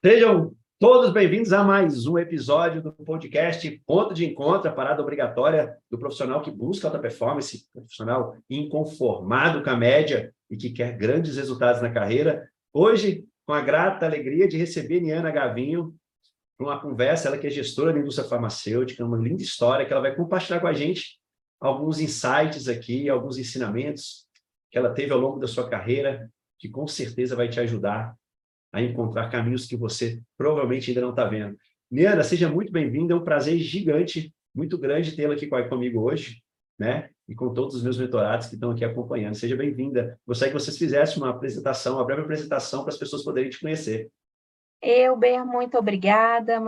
Sejam todos bem-vindos a mais um episódio do podcast Ponto de Encontro, a parada obrigatória do profissional que busca alta performance, profissional inconformado com a média e que quer grandes resultados na carreira. Hoje, com a grata alegria de receber Niana Gavinho para uma conversa, ela que é gestora da indústria farmacêutica, uma linda história que ela vai compartilhar com a gente alguns insights aqui, alguns ensinamentos que ela teve ao longo da sua carreira, que com certeza vai te ajudar a encontrar caminhos que você provavelmente ainda não está vendo. Niana, seja muito bem-vinda, é um prazer gigante, muito grande tê-la aqui comigo hoje, né? E com todos os meus mentorados que estão aqui acompanhando. Seja bem-vinda. Gostaria que vocês fizessem uma apresentação, uma breve apresentação para as pessoas poderem te conhecer. Muito obrigada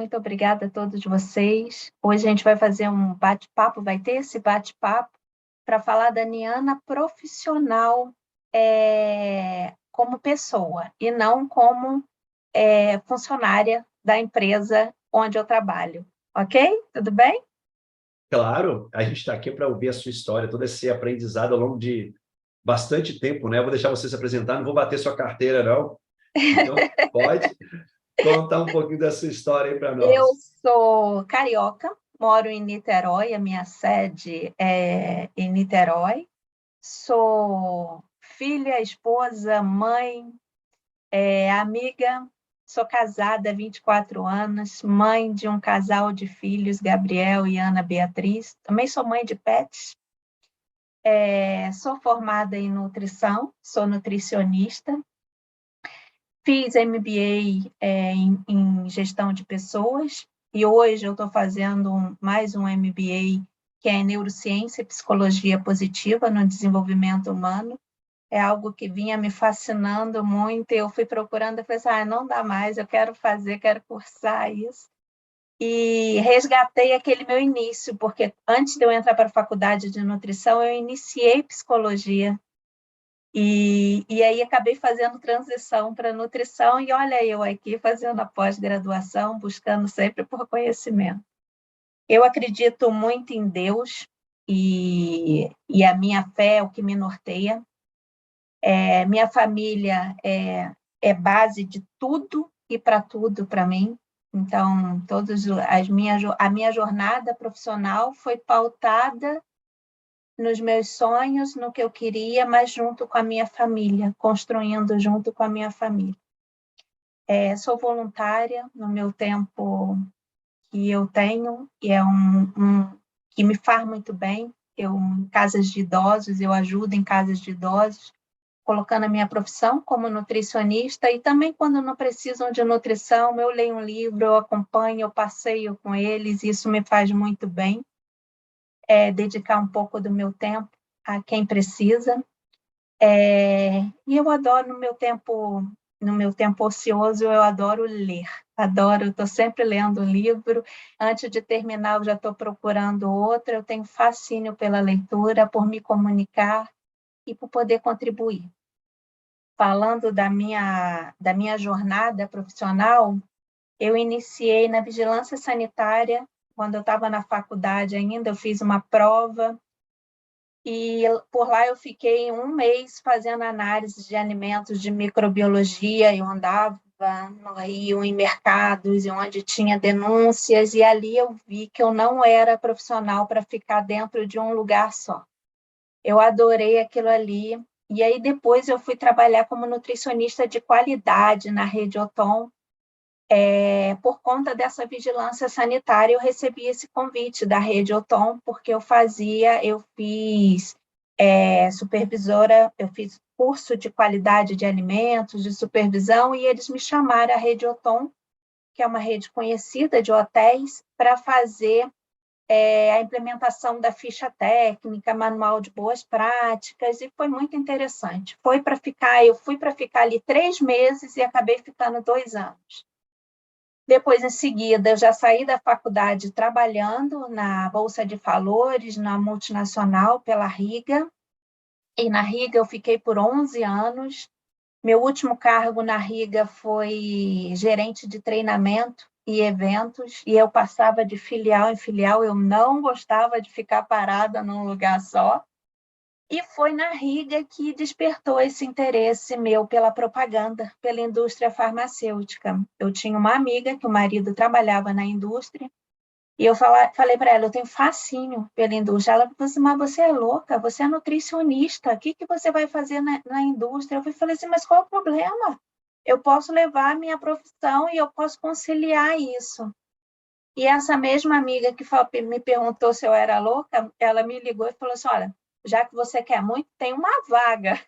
a todos vocês. Hoje a gente vai fazer um bate-papo, vai ter esse bate-papo para falar da Niana profissional como pessoa e não como funcionária da empresa onde eu trabalho. Ok? Tudo bem? Claro, a gente está aqui para ouvir a sua história, todo esse aprendizado ao longo de bastante tempo, né? Eu vou deixar você se apresentar, não vou bater sua carteira, não. Então, pode contar um pouquinho da sua história aí para Eu nós. sou carioca, moro em Niterói, a minha sede é em Niterói. Sou filha, esposa, mãe, amiga, sou casada há 24 anos, mãe de um casal de filhos, Gabriel e Ana Beatriz. Também sou mãe de pets. Sou formada em nutrição, sou nutricionista. Fiz MBA em gestão de pessoas e hoje eu estou fazendo mais um MBA que é em neurociência e psicologia positiva no desenvolvimento humano. É algo que vinha me fascinando muito, eu fui procurando, eu falei assim, não dá mais, eu quero fazer, quero cursar isso. E resgatei aquele meu início, porque antes de eu entrar para a faculdade de nutrição, eu iniciei psicologia. E aí acabei fazendo transição para nutrição, e olha eu aqui fazendo a pós-graduação, buscando sempre por conhecimento. Eu acredito muito em Deus, e a minha fé é o que me norteia. Minha família é base de tudo e para tudo para mim. Então, a minha jornada profissional foi pautada nos meus sonhos, no que eu queria, mas junto com a minha família, construindo junto com a minha família. Sou voluntária no meu tempo que eu tenho, e é que me faz muito bem. Em casas de idosos, eu ajudo em casas de idosos, colocando a minha profissão como nutricionista, e também quando não precisam de nutrição, eu leio um livro, eu acompanho, eu passeio com eles, isso me faz muito bem, dedicar um pouco do meu tempo a quem precisa. E eu adoro no meu tempo ocioso, eu adoro ler, estou sempre lendo um livro, antes de terminar eu já estou procurando outro, eu tenho fascínio pela leitura, por me comunicar e por poder contribuir. Falando da minha jornada profissional, eu iniciei na vigilância sanitária, quando eu estava na faculdade ainda, eu fiz uma prova, e por lá eu fiquei 1 mês fazendo análise de alimentos de microbiologia, eu andava no Rio, em mercados, onde tinha denúncias, e ali eu vi que eu não era profissional para ficar dentro de um lugar só. Eu adorei aquilo ali, e aí depois eu fui trabalhar como nutricionista de qualidade na Rede Otom. Por conta dessa vigilância sanitária, eu recebi esse convite da Rede Otom, porque eu fiz supervisora, eu fiz curso de qualidade de alimentos, de supervisão, e eles me chamaram, a Rede Otom, que é uma rede conhecida de hotéis, para fazer a implementação da ficha técnica, manual de boas práticas, e foi muito interessante. Eu fui para ficar ali 3 meses e acabei ficando 2 anos. Depois, em seguida, eu já saí da faculdade trabalhando na Bolsa de Valores, na multinacional, pela Riga, e na Riga eu fiquei por 11 anos. Meu último cargo na Riga foi gerente de treinamento e eventos, e eu passava de filial em filial, eu não gostava de ficar parada num lugar só. E foi na Riga que despertou esse interesse meu pela propaganda, pela indústria farmacêutica. Eu tinha uma amiga que o marido trabalhava na indústria, e eu falei para ela, eu tenho fascínio pela indústria. Ela falou assim, mas você é louca, você é nutricionista, o que você vai fazer na indústria? Eu falei assim, mas qual é o problema? Eu posso levar a minha profissão e eu posso conciliar isso. E essa mesma amiga que me perguntou se eu era louca, ela me ligou e falou assim, olha, já que você quer muito, tem uma vaga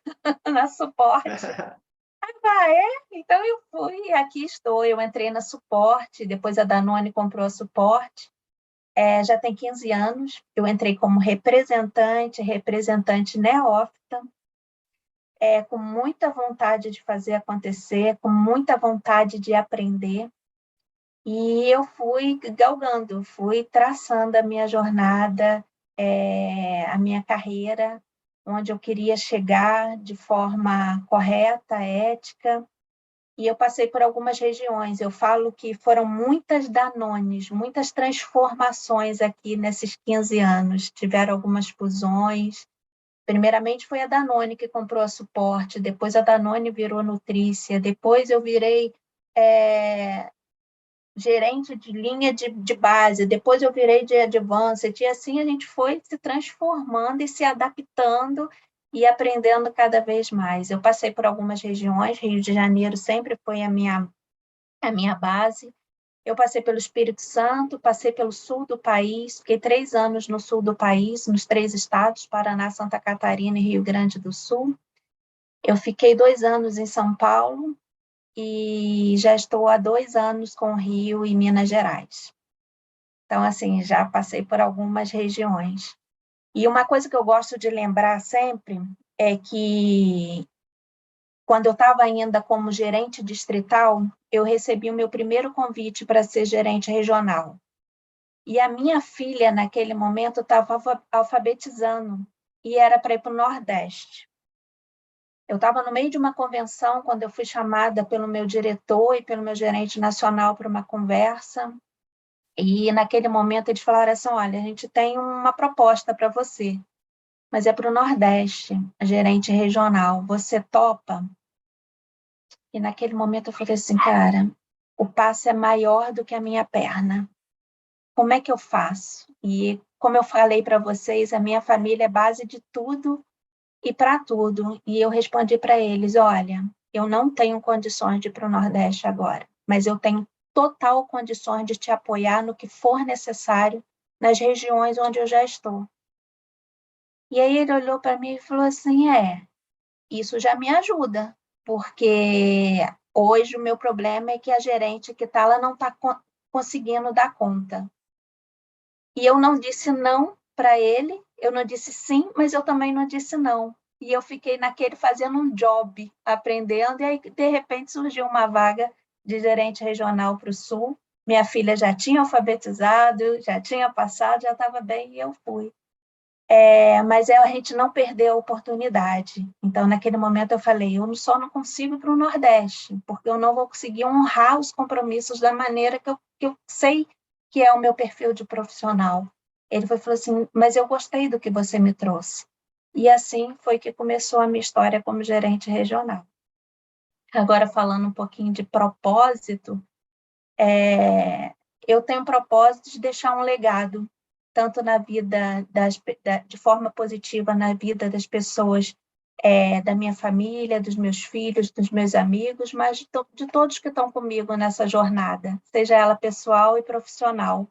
na suporte. Ah, é? Então eu fui, e aqui estou. Eu entrei na suporte, depois a Danone comprou a suporte. Já tem 15 anos. Eu entrei como representante neófita, com muita vontade de fazer acontecer, com muita vontade de aprender. E eu fui galgando, fui traçando a minha jornada, a minha carreira, onde eu queria chegar de forma correta, ética. E eu passei por algumas regiões. Eu falo que foram muitas Danones, muitas transformações aqui nesses 15 anos. Tiveram algumas fusões. Primeiramente foi a Danone que comprou a suporte, depois a Danone virou Nutrícia, depois eu virei gerente de linha de base, depois eu virei de advanced, e assim a gente foi se transformando e se adaptando e aprendendo cada vez mais. Eu passei por algumas regiões, Rio de Janeiro sempre foi a minha base. Eu passei pelo Espírito Santo, passei pelo sul do país, fiquei 3 anos no sul do país, nos 3 estados, Paraná, Santa Catarina e Rio Grande do Sul. Eu fiquei 2 anos em São Paulo e já estou há 2 anos com Rio e Minas Gerais. Então, assim, já passei por algumas regiões. E uma coisa que eu gosto de lembrar sempre é que, quando eu estava ainda como gerente distrital, eu recebi o meu primeiro convite para ser gerente regional. E a minha filha, naquele momento, estava alfabetizando e era para ir para o Nordeste. Eu estava no meio de uma convenção quando eu fui chamada pelo meu diretor e pelo meu gerente nacional para uma conversa. E, naquele momento, eles falaram assim, olha, a gente tem uma proposta para você, mas é para o Nordeste, gerente regional. Você topa? E, naquele momento, eu falei assim, cara, o passo é maior do que a minha perna. Como é que eu faço? E, como eu falei para vocês, a minha família é base de tudo e para tudo. E eu respondi para eles, olha, eu não tenho condições de ir para o Nordeste agora, mas eu tenho total condições de te apoiar no que for necessário nas regiões onde eu já estou. E aí ele olhou para mim e falou assim, isso já me ajuda, porque hoje o meu problema é que a gerente que está lá não está conseguindo dar conta. E eu não disse não para ele, eu não disse sim, mas eu também não disse não. E eu fiquei naquele fazendo um job, aprendendo, e aí, de repente, surgiu uma vaga de gerente regional para o Sul. Minha filha já tinha alfabetizado, já tinha passado, já estava bem, e eu fui. Mas a gente não perdeu a oportunidade. Então, naquele momento, eu falei, eu só não consigo ir para o Nordeste, porque eu não vou conseguir honrar os compromissos da maneira que eu sei que é o meu perfil de profissional. Ele falou assim, mas eu gostei do que você me trouxe. E assim foi que começou a minha história como gerente regional. Agora, falando um pouquinho de propósito, eu tenho um propósito de deixar um legado, tanto na vida, de forma positiva na vida das pessoas, da minha família, dos meus filhos, dos meus amigos, mas de todos que estão comigo nessa jornada, seja ela pessoal e profissional,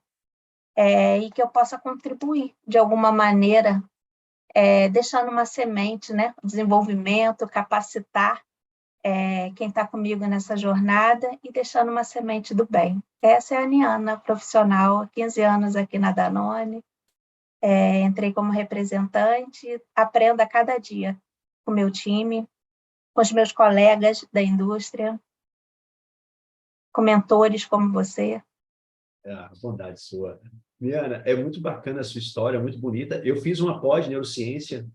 e que eu possa contribuir de alguma maneira, deixando uma semente, né? Desenvolvimento, capacitar quem está comigo nessa jornada e deixando uma semente do bem. Essa é a Aniana, profissional, há 15 anos aqui na Danone. Entrei como representante, aprendo a cada dia com o meu time, com os meus colegas da indústria, com mentores como você. Bondade sua. Miana, é muito bacana a sua história, muito bonita. Eu fiz uma pós de neurociência,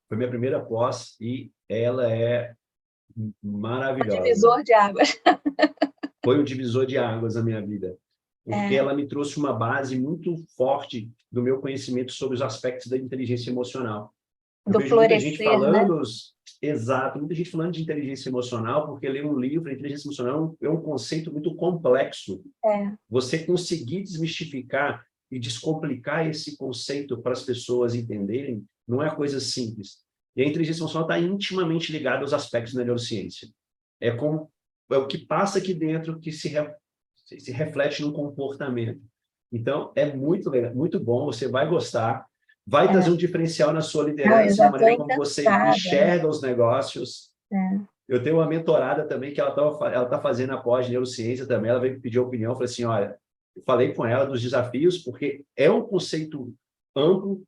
foi minha primeira pós, e ela é Um maravilhosa. divisor de águas. Foi um divisor de águas na minha vida, porque ela me trouxe uma base muito forte do meu conhecimento sobre os aspectos da inteligência emocional. Eu do vejo muita gente florescer, né? falando, exato, muita gente falando de inteligência emocional, porque lê um livro, a inteligência emocional é um conceito muito complexo. É, Você conseguir desmistificar e descomplicar esse conceito para as pessoas entenderem, não é coisa simples. E a inteligência emocional está intimamente ligada aos aspectos da neurociência. É como é o que passa aqui dentro que se reflete no comportamento. Então, é muito legal, muito bom, você vai gostar, vai trazer é. um diferencial na sua Não, eu liderança, na já estou maneira como você encantada. enxerga os negócios. É. Eu tenho uma mentorada também que ela tá fazendo a pós de neurociência também, ela veio me pedir opinião, eu falei assim, olha, eu falei com ela dos desafios, porque é um conceito amplo,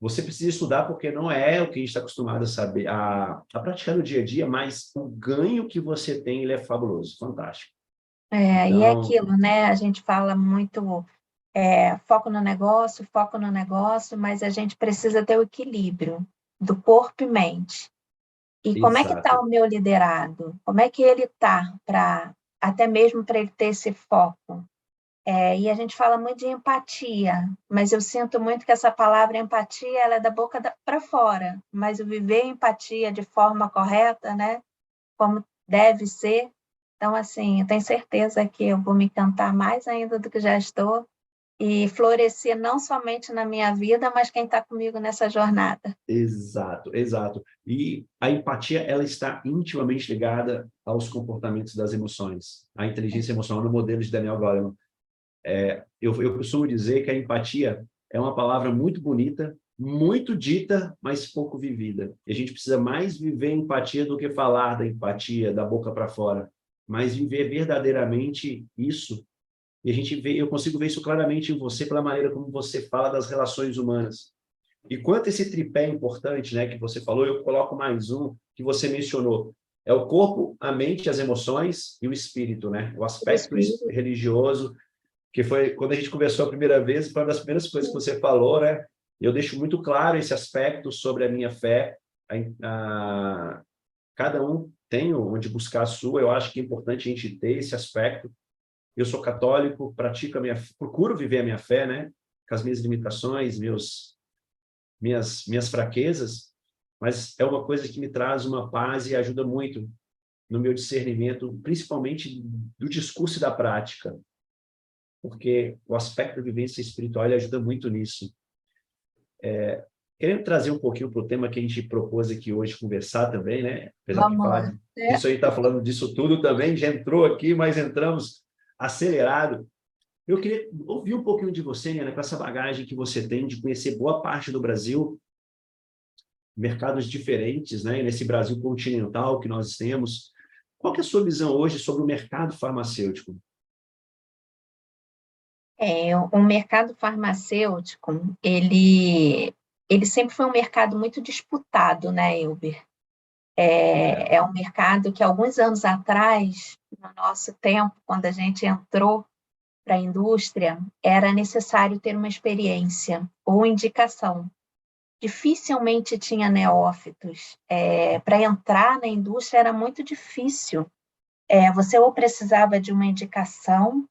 você precisa estudar porque não é o que a gente está acostumado a saber, a praticar no dia a dia, mas o ganho que você tem, ele é fabuloso, fantástico. E é Então, aquilo, né? A gente fala muito foco no negócio, mas a gente precisa ter o equilíbrio do corpo e mente. E como é que está exato, o meu liderado? Como é que ele está para até mesmo para ele ter esse foco? E a gente fala muito de empatia, mas eu sinto muito que essa palavra empatia ela é da boca para fora, mas o viver empatia de forma correta, né? Como deve ser. Então, assim, eu tenho certeza que eu vou me encantar mais ainda do que já estou e florescer não somente na minha vida, mas quem está comigo nessa jornada. exato, exato. E a empatia, ela está intimamente ligada aos comportamentos das emoções. A inteligência emocional no modelo de Daniel Goleman. Eu costumo dizer que a empatia é uma palavra muito bonita, muito dita, mas pouco vivida. E a gente precisa mais viver empatia do que falar da empatia, da boca para fora, mas viver verdadeiramente isso. E a gente vê, eu consigo ver isso claramente em você pela maneira como você fala das relações humanas. E quanto esse tripé é importante, né, que você falou, eu coloco mais um que você mencionou. É o corpo, a mente, as emoções e o espírito, né? O O aspecto espírito. religioso, que foi quando a gente conversou a primeira vez, foi uma das primeiras coisas que você falou, né? Eu deixo muito claro esse aspecto sobre a minha fé. Cada um tem onde buscar a sua. Eu acho que é importante a gente ter esse aspecto. Eu sou católico, pratico procuro viver a minha fé, né? Com as minhas limitações, minhas fraquezas, mas é uma coisa que me traz uma paz e ajuda muito no meu discernimento, principalmente do discurso e da prática, porque o aspecto da vivência espiritual ele ajuda muito nisso. Querendo trazer um pouquinho para o tema que a gente propôs aqui hoje conversar também, né? Apesar de Vamos lá. falar disso aí, está falando disso tudo também, já entrou aqui, mas entramos acelerado. Eu queria ouvir um pouquinho de você, né, com essa bagagem que você tem de conhecer boa parte do Brasil, mercados diferentes, né, nesse Brasil continental que nós temos. Qual que é a sua visão hoje sobre o mercado farmacêutico? O mercado farmacêutico, ele sempre foi um mercado muito disputado, né, Elber? É, É um mercado que, alguns anos atrás, no nosso tempo, quando a gente entrou para a indústria, era necessário ter uma experiência ou indicação. Dificilmente tinha neófitos. Para entrar na indústria era muito difícil. Você ou precisava de uma indicação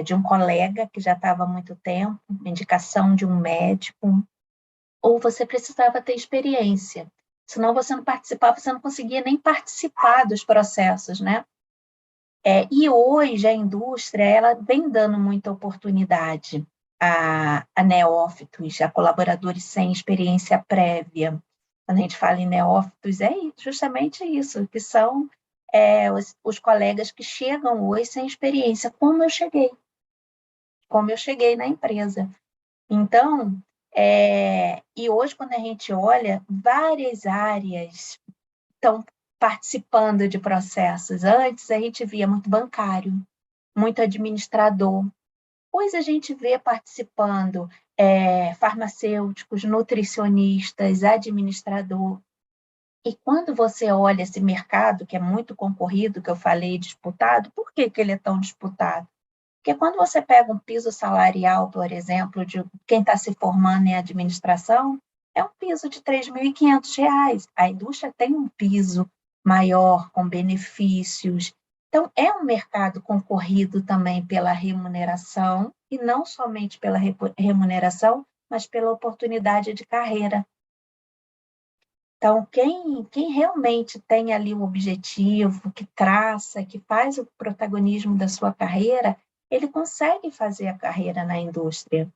de um colega que já estava há muito tempo, uma indicação de um médico, ou você precisava ter experiência. Senão você não participava, você não conseguia nem participar dos processos, né? E hoje a indústria ela vem dando muita oportunidade a neófitos, a colaboradores sem experiência prévia. Quando a gente fala em neófitos, é justamente isso, que são os colegas que chegam hoje sem experiência, como eu cheguei na empresa. Então, e hoje, quando a gente olha, várias áreas estão participando de processos. Antes, a gente via muito bancário, muito administrador. Hoje, a gente vê participando farmacêuticos, nutricionistas, administrador. E quando você olha esse mercado, que é muito concorrido, que eu falei disputado, por que ele é tão disputado? Porque quando você pega um piso salarial, por exemplo, de quem está se formando em administração, é um piso de R$ 3.500. A indústria tem um piso maior, com benefícios. Então, é um mercado concorrido também pela remuneração, e não somente pela remuneração, mas pela oportunidade de carreira. Então, quem realmente tem ali o objetivo, que traça, que faz o protagonismo da sua carreira, ele consegue fazer a carreira na indústria.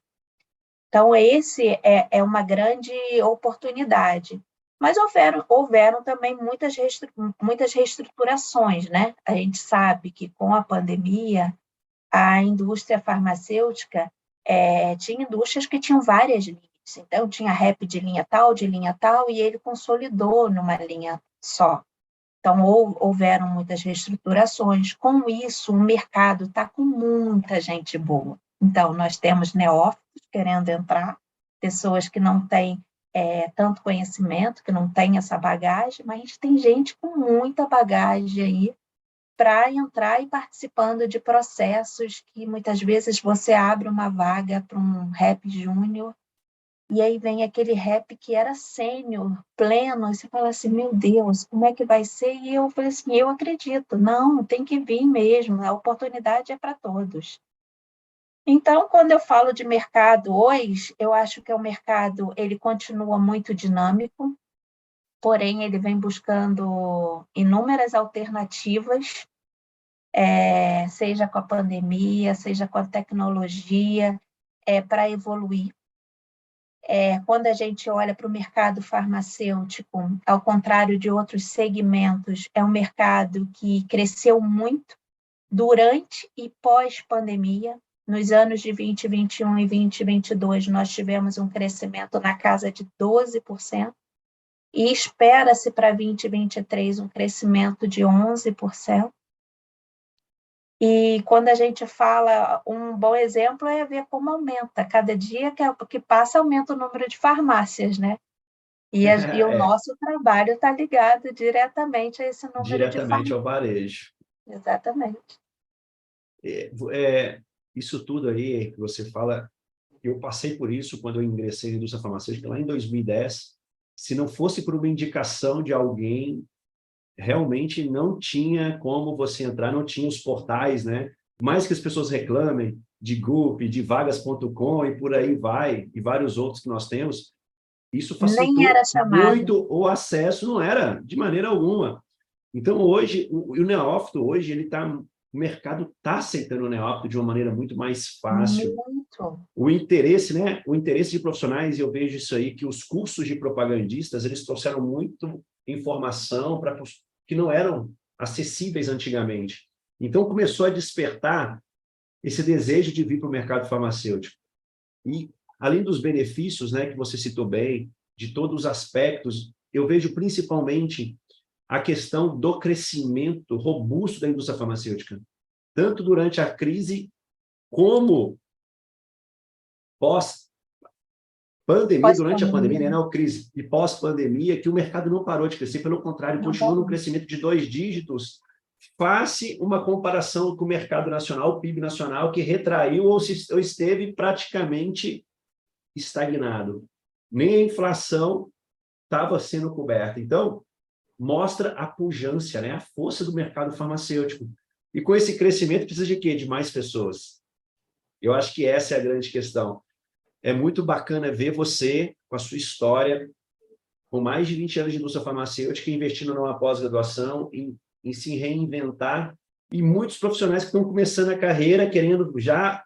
Então, esse é uma grande oportunidade. Mas houveram também muitas reestruturações, né? A gente sabe que com a pandemia, a indústria farmacêutica tinha indústrias que tinham várias linhas. Então, tinha rap de linha tal, e ele consolidou numa linha só. Então, houveram muitas reestruturações. Com isso, o mercado está com muita gente boa. Então, nós temos neófitos querendo entrar, pessoas que não têm tanto conhecimento, que não têm essa bagagem, mas a gente tem gente com muita bagagem aí para entrar e participando de processos que muitas vezes você abre uma vaga para um rap júnior e aí vem aquele rap que era sênior, pleno, e você fala assim, meu Deus, como é que vai ser? E eu falei assim, eu acredito, não, tem que vir mesmo, a oportunidade é para todos. Então, quando eu falo de mercado hoje, eu acho que o mercado ele continua muito dinâmico, porém ele vem buscando inúmeras alternativas, seja com a pandemia, seja com a tecnologia, para evoluir. Quando a gente olha para o mercado farmacêutico, ao contrário de outros segmentos, é um mercado que cresceu muito durante e pós-pandemia. Nos anos de 2021 e 2022, nós tivemos um crescimento na casa de 12%, e espera-se para 2023 um crescimento de 11%. E quando a gente fala, um bom exemplo é ver como aumenta. Cada dia que passa, aumenta o número de farmácias, né? E o nosso trabalho está ligado diretamente a esse número de diretamente farmácias. ao varejo. Exatamente. Isso tudo aí que você fala, eu passei por isso quando eu ingressei na indústria farmacêutica lá em 2010. Se não fosse por uma indicação de alguém, realmente não tinha como você entrar, não tinha os portais, né? Mais que as pessoas reclamem de Goop, de vagas.com e por aí vai, e vários outros que nós temos, isso Nem era facilitou chamado. muito o acesso, não era, de maneira alguma. Então, hoje, o neófito, hoje, o mercado está aceitando o neófito de uma maneira muito mais fácil. Muito. O interesse, né? O interesse de profissionais, eu vejo isso aí, que os cursos de propagandistas, eles trouxeram muito informação para que não eram acessíveis antigamente. Então, começou a despertar esse desejo de vir para o mercado farmacêutico. E, além dos benefícios, né, que você citou bem, de todos os aspectos, eu vejo principalmente a questão do crescimento robusto da indústria farmacêutica, tanto durante a crise como pós-pandemia, durante a pandemia, né, Pós-pandemia. não crise, e pós-pandemia, que o mercado não parou de crescer, pelo contrário, Não continua no parou. crescimento de 2 dígitos, face uma comparação com o mercado nacional, o PIB nacional, que retraiu ou esteve praticamente estagnado. Nem a inflação estava sendo coberta. Então, mostra a pujança, né? A força do mercado farmacêutico. E com esse crescimento, precisa de quê? De mais pessoas. Eu acho que essa é a grande questão. É muito bacana ver você, com a sua história, com mais de 20 anos de indústria farmacêutica, investindo numa pós-graduação, em se reinventar, e muitos profissionais que estão começando a carreira, querendo já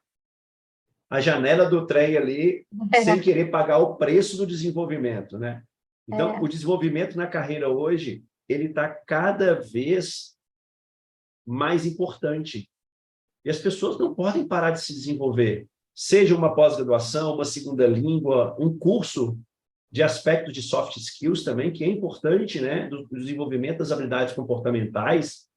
a janela do trem ali, sem querer pagar o preço do desenvolvimento, né? Então, o desenvolvimento na carreira hoje, ele está cada vez mais importante. E as pessoas não podem parar de se desenvolver. Seja uma pós-graduação, uma segunda língua, um curso de aspectos de soft skills também, que é importante, né? Do desenvolvimento das habilidades comportamentais.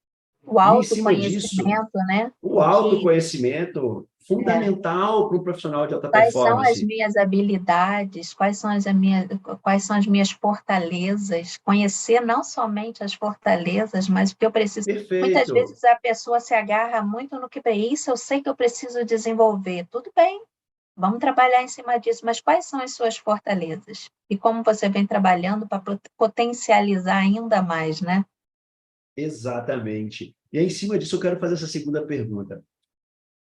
O E, em cima disso, autoconhecimento, né? o autoconhecimento fundamental para um profissional de alta Quais são as performance. minhas habilidades, quais são as minhas fortalezas, conhecer não somente as fortalezas, mas o que eu preciso. Muitas Perfeito. vezes a pessoa se agarra muito no que é isso, eu sei que eu preciso desenvolver. Tudo bem, vamos trabalhar em cima disso, mas quais são as suas fortalezas? E como você vem trabalhando para potencializar ainda mais, né? Exatamente. E aí, em cima disso, eu quero fazer essa segunda pergunta.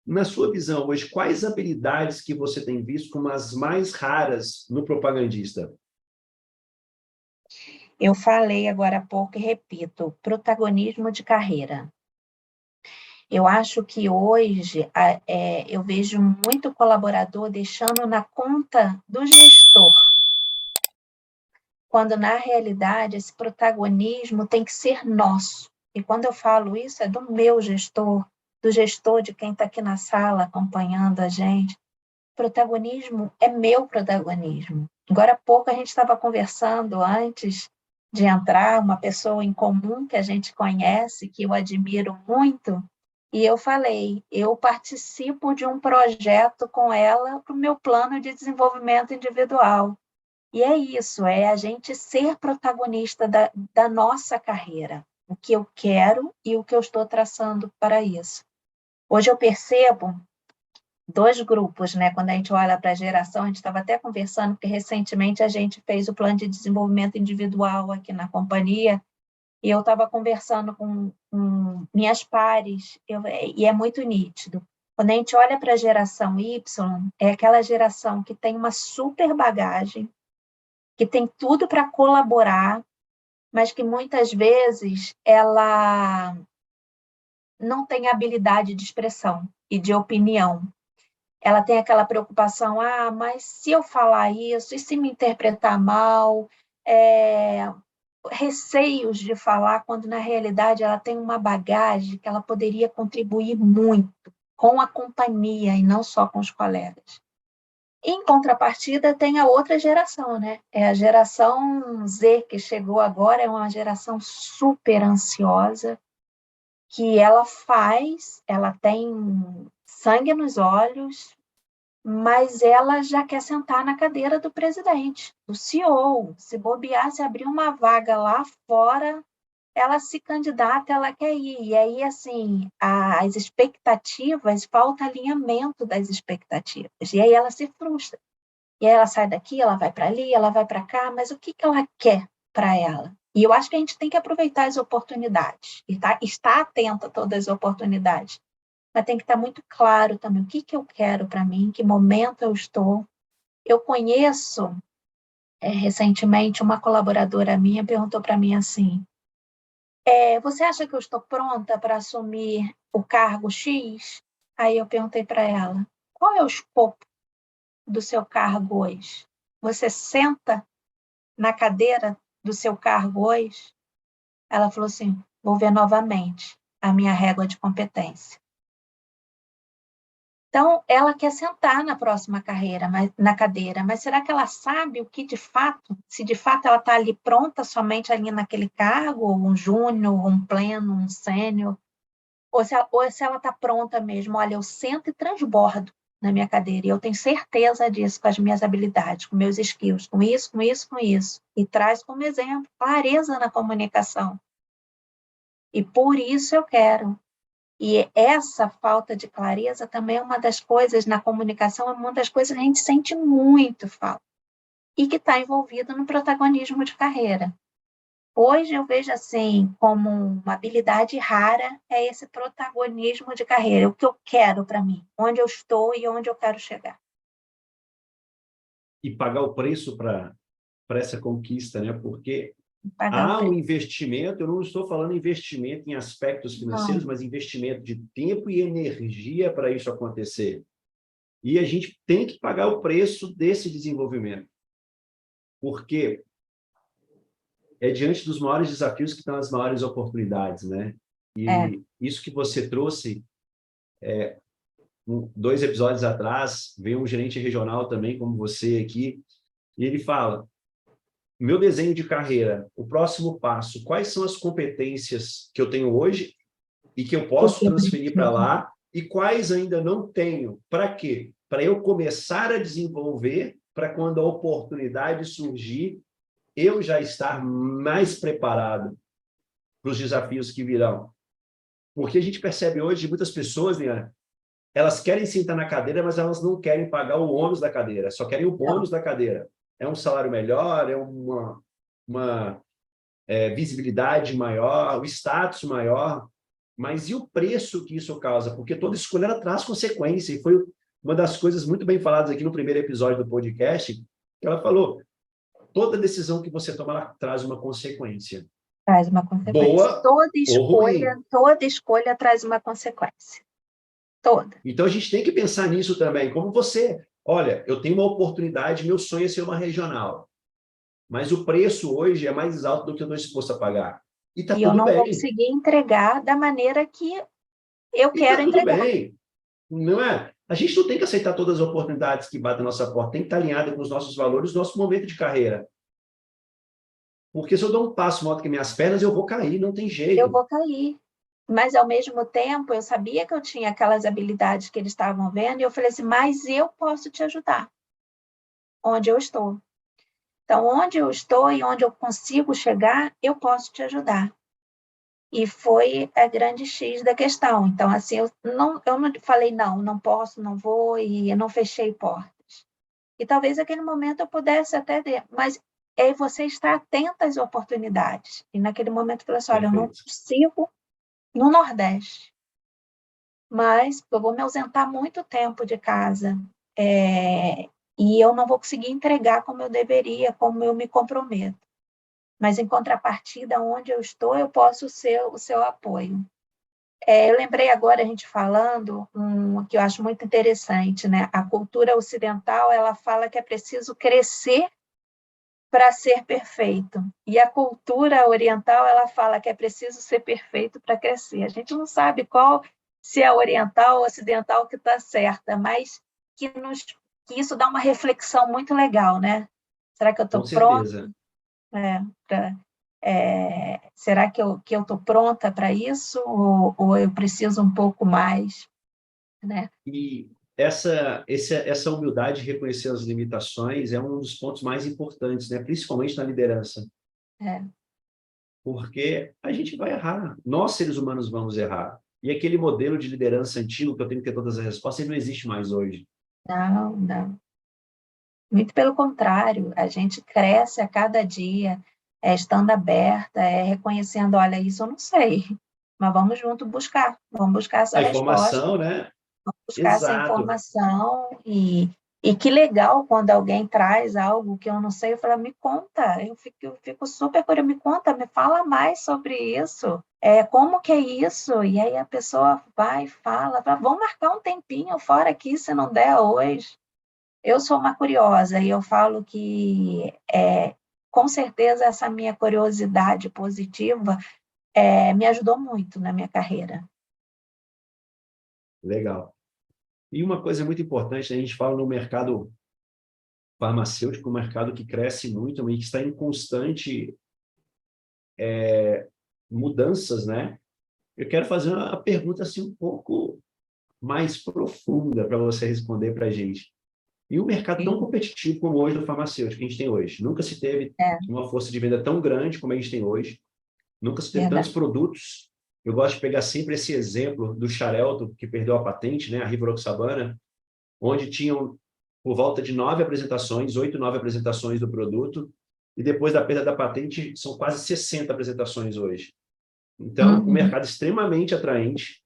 Na sua visão, hoje, quais habilidades que você tem visto como as mais raras no propagandista? Eu falei agora há pouco e repito, protagonismo de carreira. Eu acho que hoje eu vejo muito colaborador deixando na conta do gestor, quando na realidade esse protagonismo tem que ser nosso. E quando eu falo isso, é do meu gestor, do gestor de quem está aqui na sala acompanhando a gente. Protagonismo é meu protagonismo. Agora há pouco a gente estava conversando antes de entrar, uma pessoa em comum que a gente conhece, que eu admiro muito, e eu falei, eu participo de um projeto com ela para o meu plano de desenvolvimento individual. E é isso, é a gente ser protagonista da nossa carreira, o que eu quero e o que eu estou traçando para isso. Hoje eu percebo dois grupos, né? Quando a gente olha para a geração, a gente estava até conversando, porque recentemente a gente fez o plano de desenvolvimento individual aqui na companhia, e eu estava conversando com minhas pares, e é muito nítido. Quando a gente olha para a geração Y, é aquela geração que tem uma super bagagem, que tem tudo para colaborar, mas que muitas vezes ela não tem habilidade de expressão e de opinião. Ela tem aquela preocupação, mas se eu falar isso, e se me interpretar mal, receios de falar, quando na realidade ela tem uma bagagem que ela poderia contribuir muito com a companhia e não só com os colegas. Em contrapartida, tem a outra geração, né? É a geração Z que chegou agora, é uma geração super ansiosa, que ela tem sangue nos olhos, mas ela já quer sentar na cadeira do presidente, do CEO. Se bobear, se abrir uma vaga lá fora, ela se candidata, ela quer ir. E aí, assim, as expectativas, falta alinhamento das expectativas. E aí ela se frustra. E aí ela sai daqui, ela vai para ali, ela vai para cá, mas o que ela quer para ela? E eu acho que a gente tem que aproveitar as oportunidades, e estar atenta a todas as oportunidades. Mas tem que estar muito claro também o que eu quero para mim, em que momento eu estou. Eu conheço, recentemente, uma colaboradora minha perguntou para mim assim, você acha que eu estou pronta para assumir o cargo X? Aí eu perguntei para ela, qual é o escopo do seu cargo hoje? Você senta na cadeira do seu cargo hoje? Ela falou assim, vou ver novamente a minha régua de competência. Então, ela quer sentar na próxima carreira, na cadeira, mas será que ela sabe o que de fato, se de fato ela está ali pronta somente ali naquele cargo, ou um júnior, um pleno, um sênior, ou se ela está pronta mesmo, olha, eu sento e transbordo na minha cadeira, e eu tenho certeza disso com as minhas habilidades, com meus skills, com isso, com isso, com isso, e traz como exemplo clareza na comunicação. E por isso eu quero. E essa falta de clareza também é uma das coisas, na comunicação, é uma das coisas que a gente sente muito falta, e que está envolvida no protagonismo de carreira. Hoje eu vejo assim, como uma habilidade rara, é esse protagonismo de carreira, o que eu quero para mim, onde eu estou e onde eu quero chegar. E pagar o preço para essa conquista, né? Porque Pagar o há um preço. investimento, eu não estou falando investimento em aspectos financeiros, Não. mas investimento de tempo e energia para isso acontecer. E a gente tem que pagar o preço desse desenvolvimento, porque é diante dos maiores desafios que estão as maiores oportunidades, né? É, E isso que você trouxe, 2 episódios atrás, veio um gerente regional também, como você aqui, e ele fala, meu desenho de carreira, o próximo passo, quais são as competências que eu tenho hoje e que eu que eu posso transferir para lá e quais ainda não tenho. Para quê? Para eu começar a desenvolver, para quando a oportunidade surgir, eu já estar mais preparado para os desafios que virão. Porque a gente percebe hoje muitas pessoas, né, elas querem sentar na cadeira, mas elas não querem pagar o ônus da cadeira, só querem o bônus da cadeira. É um salário melhor, é uma visibilidade maior, o status maior, mas e o preço que isso causa? Porque toda escolha ela traz consequência, e foi uma das coisas muito bem faladas aqui no primeiro episódio do podcast, que ela falou, toda decisão que você toma ela traz uma consequência. Traz uma consequência. Boa ou ruim. Toda escolha traz uma consequência. Toda. Então, a gente tem que pensar nisso também. Como você... Olha, eu tenho uma oportunidade, meu sonho é ser uma regional. Mas o preço hoje é mais alto do que eu estou disposto a pagar. E está eu tudo não vou bem. conseguir entregar da maneira que eu E quero está tudo entregar. bem. Não é? A gente não tem que aceitar todas as oportunidades que batem na nossa porta. Tem que estar alinhado com os nossos valores, nosso momento de carreira. Porque se eu dou um passo maior que minhas pernas, eu vou cair, não tem Eu jeito. vou cair. Mas, ao mesmo tempo, eu sabia que eu tinha aquelas habilidades que eles estavam vendo, e eu falei assim, mas eu posso te ajudar, onde eu estou. Então, onde eu estou e onde eu consigo chegar, eu posso te ajudar. E foi a grande X da questão. Então, assim, eu não falei, não posso, não vou, e eu não fechei portas. E talvez naquele momento eu pudesse até mas é você estar atenta às oportunidades. E naquele momento eu falei assim, olha, eu não Perfeito. consigo no Nordeste, mas eu vou me ausentar muito tempo de casa, e eu não vou conseguir entregar como eu deveria, como eu me comprometo. Mas, em contrapartida, onde eu estou, eu posso ser o seu apoio. Eu lembrei agora, a gente falando, que eu acho muito interessante, né? A cultura ocidental, ela fala que é preciso crescer para ser perfeito. E a cultura oriental, ela fala que é preciso ser perfeito para crescer. A gente não sabe se é oriental ou ocidental que está certa, mas que isso dá uma reflexão muito legal, né? Será que eu Com estou pronta? certeza. Será que eu estou pronta para isso? Ou eu preciso um pouco mais? Né? E essa humildade de reconhecer as limitações é um dos pontos mais importantes, né? Principalmente na liderança. É. Porque a gente vai errar. Nós, seres humanos, vamos errar. E aquele modelo de liderança antigo, que eu tenho que ter todas as respostas, ele não existe mais hoje. Não, não. Muito pelo contrário, a gente cresce a cada dia, estando aberta, reconhecendo, olha, isso eu não sei, mas vamos buscar essa A resposta, informação, né? buscar essa Exato. informação, e que legal quando alguém traz algo que eu não sei, eu falo, me conta, eu fico super curiosa, me conta, me fala mais sobre isso, como que é isso? E aí a pessoa vai e fala, vamos marcar um tempinho fora aqui, se não der hoje. Eu sou uma curiosa e eu falo que, com certeza, essa minha curiosidade positiva me ajudou muito na minha carreira. Legal. E uma coisa muito importante, né? A gente fala no mercado farmacêutico, um mercado que cresce muito e que está em constante mudanças, né? Eu quero fazer uma pergunta assim um pouco mais profunda para você responder para a gente. E um mercado tão E, competitivo como hoje do farmacêutico que a gente tem hoje. Nunca se teve é uma força de venda tão grande como a gente tem hoje. Nunca se teve tantos verdade. produtos. Eu gosto de pegar sempre esse exemplo do Xarelto, que perdeu a patente, né, a Rivaroxabana, onde tinham por volta de 9 apresentações, 8, 9 apresentações do produto, e depois da perda da patente, são quase 60 apresentações hoje. Então, um Uhum. mercado extremamente atraente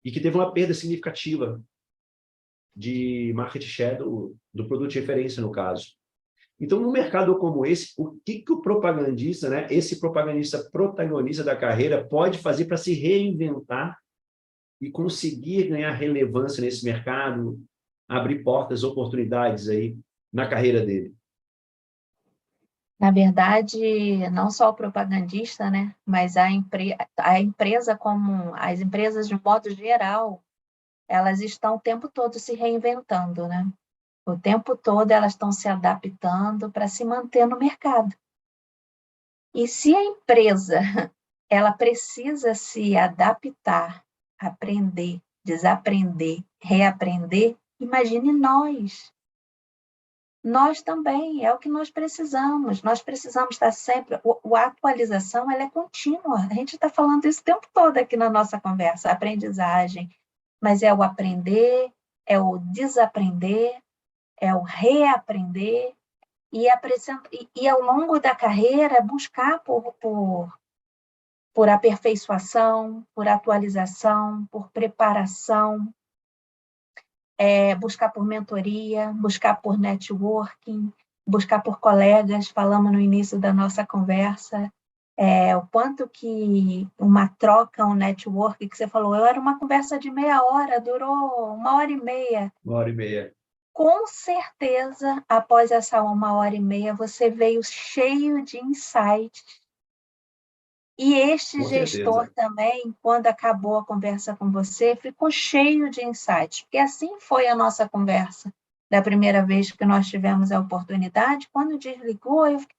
e que teve uma perda significativa de market share do produto de referência, no caso. Então, num mercado como esse, o que o propagandista, né, esse propagandista protagonista da carreira, pode fazer para se reinventar e conseguir ganhar relevância nesse mercado, abrir portas, oportunidades aí na carreira dele? Na verdade, não só o propagandista, né, mas a empresa como as empresas de modo geral, elas estão o tempo todo se reinventando, né? O tempo todo elas estão se adaptando para se manter no mercado. E se a empresa ela precisa se adaptar, aprender, desaprender, reaprender, imagine nós. Nós também, é o que nós precisamos. Nós precisamos estar sempre... A atualização ela é contínua. A gente está falando isso o tempo todo aqui na nossa conversa, aprendizagem. Mas é o aprender, é o desaprender, é o reaprender, e ao longo da carreira buscar por aperfeiçoação, por atualização, por preparação, buscar por mentoria, buscar por networking, buscar por colegas, falamos no início da nossa conversa, o quanto que uma troca, um network que você falou, era uma conversa de meia hora, durou 1h30. 1h30. Com certeza, após essa 1h30, você veio cheio de insights. E este Com gestor certeza. também, quando acabou a conversa com você, ficou cheio de insights, porque assim foi a nossa conversa da primeira vez que nós tivemos a oportunidade. Quando desligou, eu fiquei,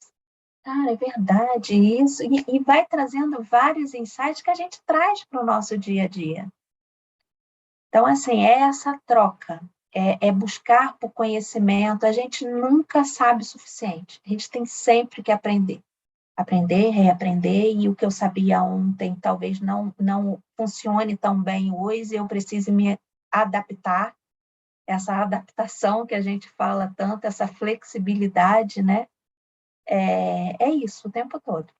cara, é verdade isso, e vai trazendo vários insights que a gente traz para o nosso dia a dia. Então, assim, é essa troca, é buscar por conhecimento. A gente nunca sabe o suficiente, a gente tem sempre que aprender. Aprender, reaprender, e o que eu sabia ontem talvez não funcione tão bem hoje, eu preciso me adaptar, essa adaptação que a gente fala tanto, essa flexibilidade, né? É isso o tempo todo.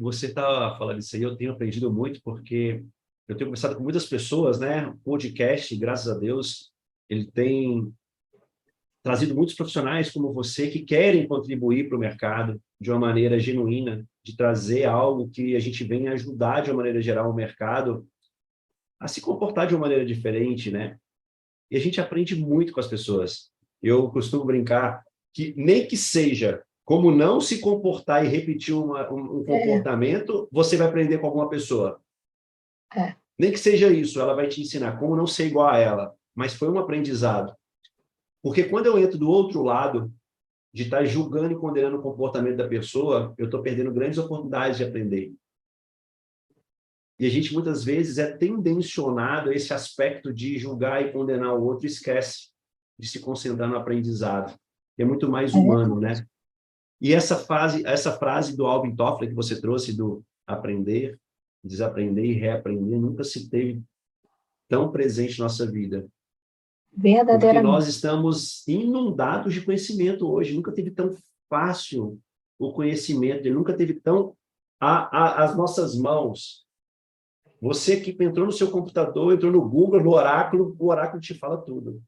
Você está falando isso aí, eu tenho aprendido muito, porque eu tenho conversado com muitas pessoas, né? O podcast, graças a Deus, ele tem trazido muitos profissionais como você que querem contribuir para o mercado de uma maneira genuína, de trazer algo que a gente venha ajudar de uma maneira geral o mercado a se comportar de uma maneira diferente, né? E a gente aprende muito com as pessoas. Eu costumo brincar que nem que seja como não se comportar e repetir um comportamento, você vai aprender com alguma pessoa. É. Nem que seja isso, ela vai te ensinar como não ser igual a ela, mas foi um aprendizado. Porque quando eu entro do outro lado, de estar julgando e condenando o comportamento da pessoa, eu estou perdendo grandes oportunidades de aprender. E a gente, muitas vezes, é tendencionado a esse aspecto de julgar e condenar o outro e esquece de se concentrar no aprendizado. É muito mais humano, né? E essa frase do Alvin Toffler que você trouxe, do aprender, desaprender e reaprender, nunca se teve tão presente na nossa vida. Porque Verdadeiramente. nós estamos inundados de conhecimento hoje. Nunca teve tão fácil o conhecimento, ele nunca teve tão às nossas mãos. Você que entrou no seu computador, entrou no Google, no Oráculo, o Oráculo te fala tudo.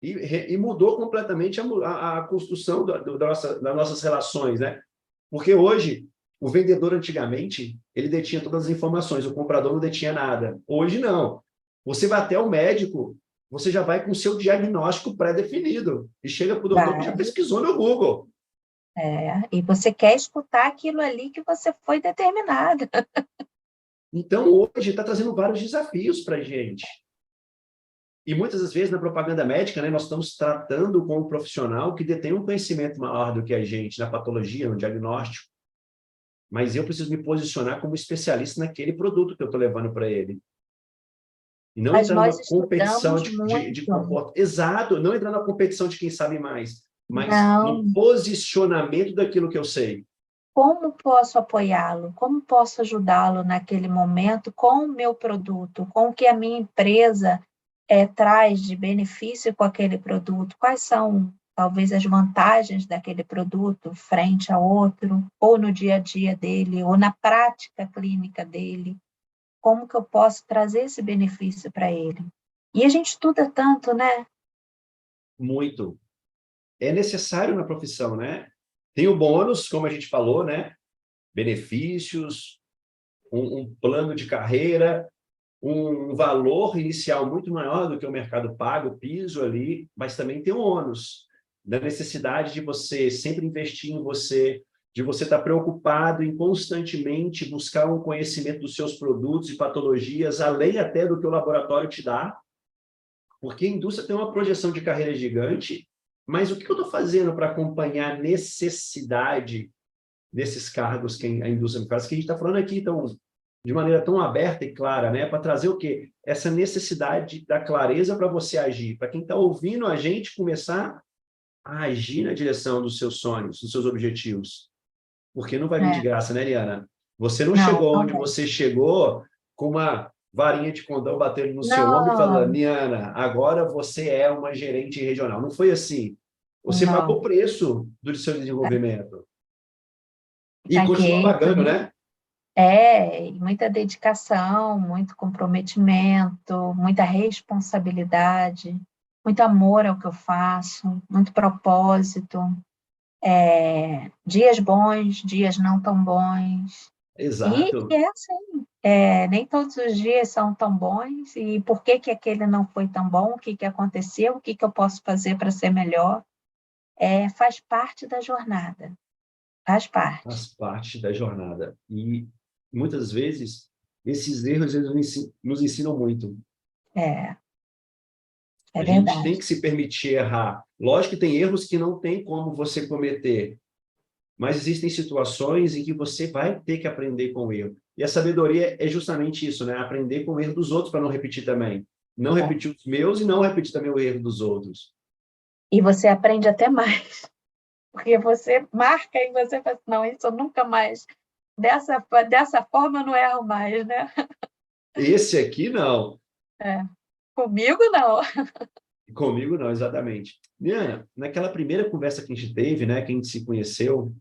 E mudou completamente a construção das nossas relações, né? Porque hoje, o vendedor antigamente, ele detinha todas as informações, o comprador não detinha nada. Hoje, não. Você vai até o médico, você já vai com o seu diagnóstico pré-definido. E chega para o doutor que já pesquisou no Google. E você quer escutar aquilo ali que você foi determinado. Então, hoje, está trazendo vários desafios para a gente. E muitas das vezes, na propaganda médica, né, nós estamos tratando com um profissional que detém um conhecimento maior do que a gente na patologia, no diagnóstico. Mas eu preciso me posicionar como especialista naquele produto que eu estou levando para ele. E não Mas entrar numa nós competição estudamos de muito. comportamento. Exato, não entrar na competição de quem sabe mais, mas no Não. posicionamento daquilo que eu sei. Como posso apoiá-lo? Como posso ajudá-lo naquele momento com o meu produto? Com o que a minha empresa traz de benefício com aquele produto? Quais são, talvez, as vantagens daquele produto frente a outro, ou no dia a dia dele, ou na prática clínica dele? Como que eu posso trazer esse benefício para ele? E a gente estuda tanto, né? Muito. É necessário na profissão, né? Tem o bônus, como a gente falou, né? Benefícios, um plano de carreira, um valor inicial muito maior do que o mercado paga, o piso ali, mas também tem o ônus da necessidade de você sempre investir em você, de você estar preocupado em constantemente buscar um conhecimento dos seus produtos e patologias, além até do que o laboratório te dá, porque a indústria tem uma projeção de carreira gigante, mas o que eu estou fazendo para acompanhar a necessidade desses cargos que a indústria me faz? Que a gente está falando aqui, então, de maneira tão aberta e clara, né? Para trazer o quê? Essa necessidade da clareza para você agir, para quem está ouvindo a gente começar a agir na direção dos seus sonhos, dos seus objetivos. Porque não vai vir de graça, né, Liana? Você não Não, chegou não onde vem. você chegou com uma varinha de condão batendo no seu ombro e falando, Não, Liana, agora você é uma gerente regional. Não foi assim. Você pagou o não. preço do seu desenvolvimento. E continua Paguei, pagando, né? e muita dedicação, muito comprometimento, muita responsabilidade, muito amor ao que eu faço, muito propósito, dias bons, dias não tão bons. E Exato. é assim, nem todos os dias são tão bons, e por que que aquele não foi tão bom, o que que aconteceu, o que que eu posso fazer para ser melhor, faz parte da jornada, faz parte. Faz parte da jornada. E muitas vezes esses erros eles nos ensinam muito. É, é A gente tem verdade. que se permitir errar. Lógico que tem erros que não tem como você cometer, mas existem situações em que você vai ter que aprender com o erro. E a sabedoria é justamente isso, né? Aprender com o erro dos outros para não repetir também. Não É. repetir os meus e não repetir também o erro dos outros. E você aprende até mais, porque você marca e você fala assim, não, isso eu nunca mais, dessa forma eu não erro mais, né? Esse aqui não. É. Comigo não. Comigo não, exatamente. Liana, naquela primeira conversa que a gente teve, né, que a gente se conheceu,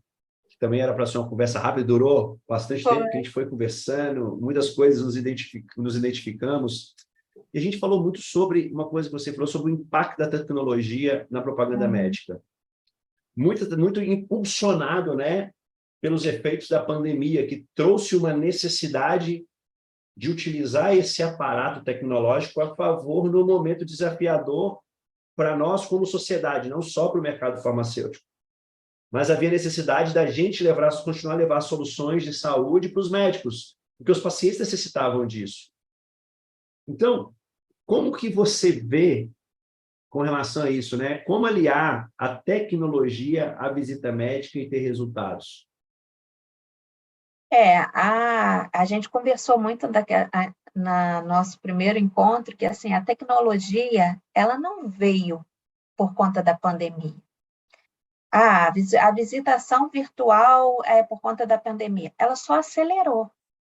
que também era para ser uma conversa rápida, durou bastante tempo, que a Foi. gente foi conversando, muitas coisas nos identificamos. E a gente falou muito sobre uma coisa que você falou, sobre o impacto da tecnologia na propaganda Uhum. médica. Muito impulsionado, né, pelos efeitos da pandemia, que trouxe uma necessidade de utilizar esse aparato tecnológico a favor no momento desafiador para nós como sociedade, não só para o mercado farmacêutico. Mas havia necessidade da gente continuar a levar soluções de saúde para os médicos, porque os pacientes necessitavam disso. Então, como que você vê com relação a isso, né? Como aliar a tecnologia à visita médica e ter resultados? A gente conversou muito na nosso primeiro encontro que assim a tecnologia ela não veio por conta da pandemia. A visitação virtual é por conta da pandemia. Ela só acelerou.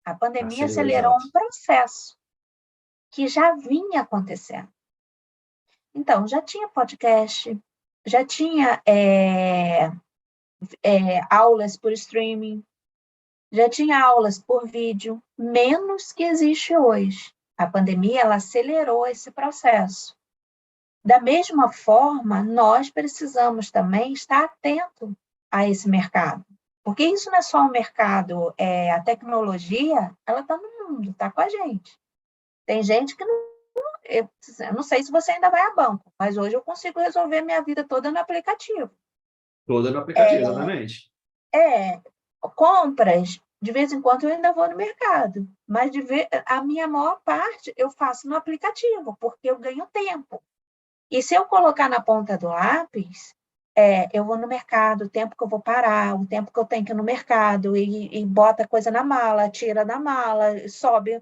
A pandemia Acelerou, acelerou exato. um processo que já vinha acontecendo. Então, já tinha podcast, já tinha aulas por streaming, já tinha aulas por vídeo, menos que existe hoje. A pandemia ela acelerou esse processo. Da mesma forma, nós precisamos também estar atento a esse mercado, porque isso não é só um mercado, a tecnologia, ela está no mundo, está com a gente. Tem gente que não, eu não sei se você ainda vai a banco, mas hoje eu consigo resolver minha vida toda no aplicativo. Toda no aplicativo, exatamente. É, compras, de vez em quando eu ainda vou no mercado, mas a minha maior parte eu faço no aplicativo, porque eu ganho tempo. E se eu colocar na ponta do lápis, eu vou no mercado, o tempo que eu vou parar, o tempo que eu tenho que ir no mercado, e bota coisa na mala, tira da mala, sobe,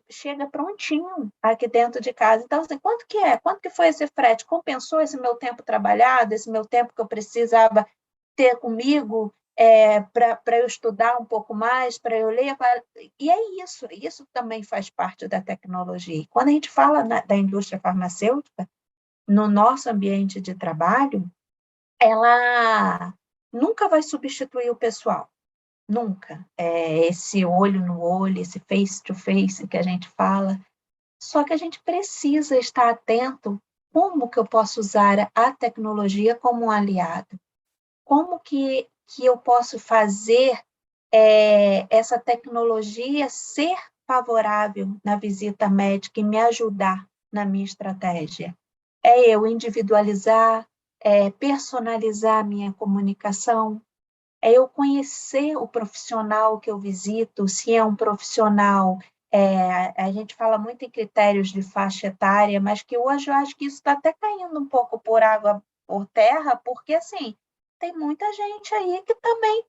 chega prontinho aqui dentro de casa. Então, assim, quanto que é? Quanto que foi esse frete? Compensou esse meu tempo trabalhado, esse meu tempo que eu precisava ter comigo para eu estudar um pouco mais, para eu ler? E é isso também faz parte da tecnologia. E quando a gente fala da indústria farmacêutica, no nosso ambiente de trabalho, ela nunca vai substituir o pessoal, nunca. Esse olho no olho, esse face to face que a gente fala, só que a gente precisa estar atento como que eu posso usar a tecnologia como um aliado, como que eu posso fazer essa tecnologia ser favorável na visita médica e me ajudar na minha estratégia. É eu individualizar, personalizar a minha comunicação, é eu conhecer o profissional que eu visito, se é um profissional. A gente fala muito em critérios de faixa etária, mas que hoje eu acho que isso está até caindo um pouco por água por terra, porque assim tem muita gente aí que também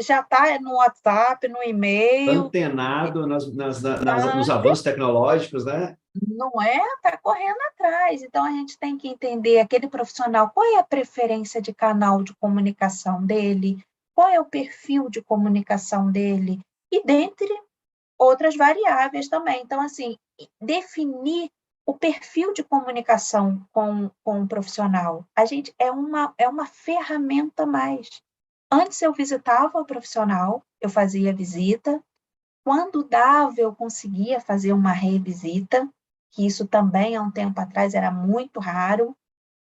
já está no WhatsApp, no e-mail, Antenado nos avanços tecnológicos, né? não é? Está correndo atrás. Então, a gente tem que entender aquele profissional, qual é a preferência de canal de comunicação dele, qual é o perfil de comunicação dele, e dentre outras variáveis também. Então, assim, definir o perfil de comunicação com o profissional. A gente é uma ferramenta a mais. Antes eu visitava o profissional, eu fazia visita. Quando dava, eu conseguia fazer uma revisita, que isso também, há um tempo atrás, era muito raro,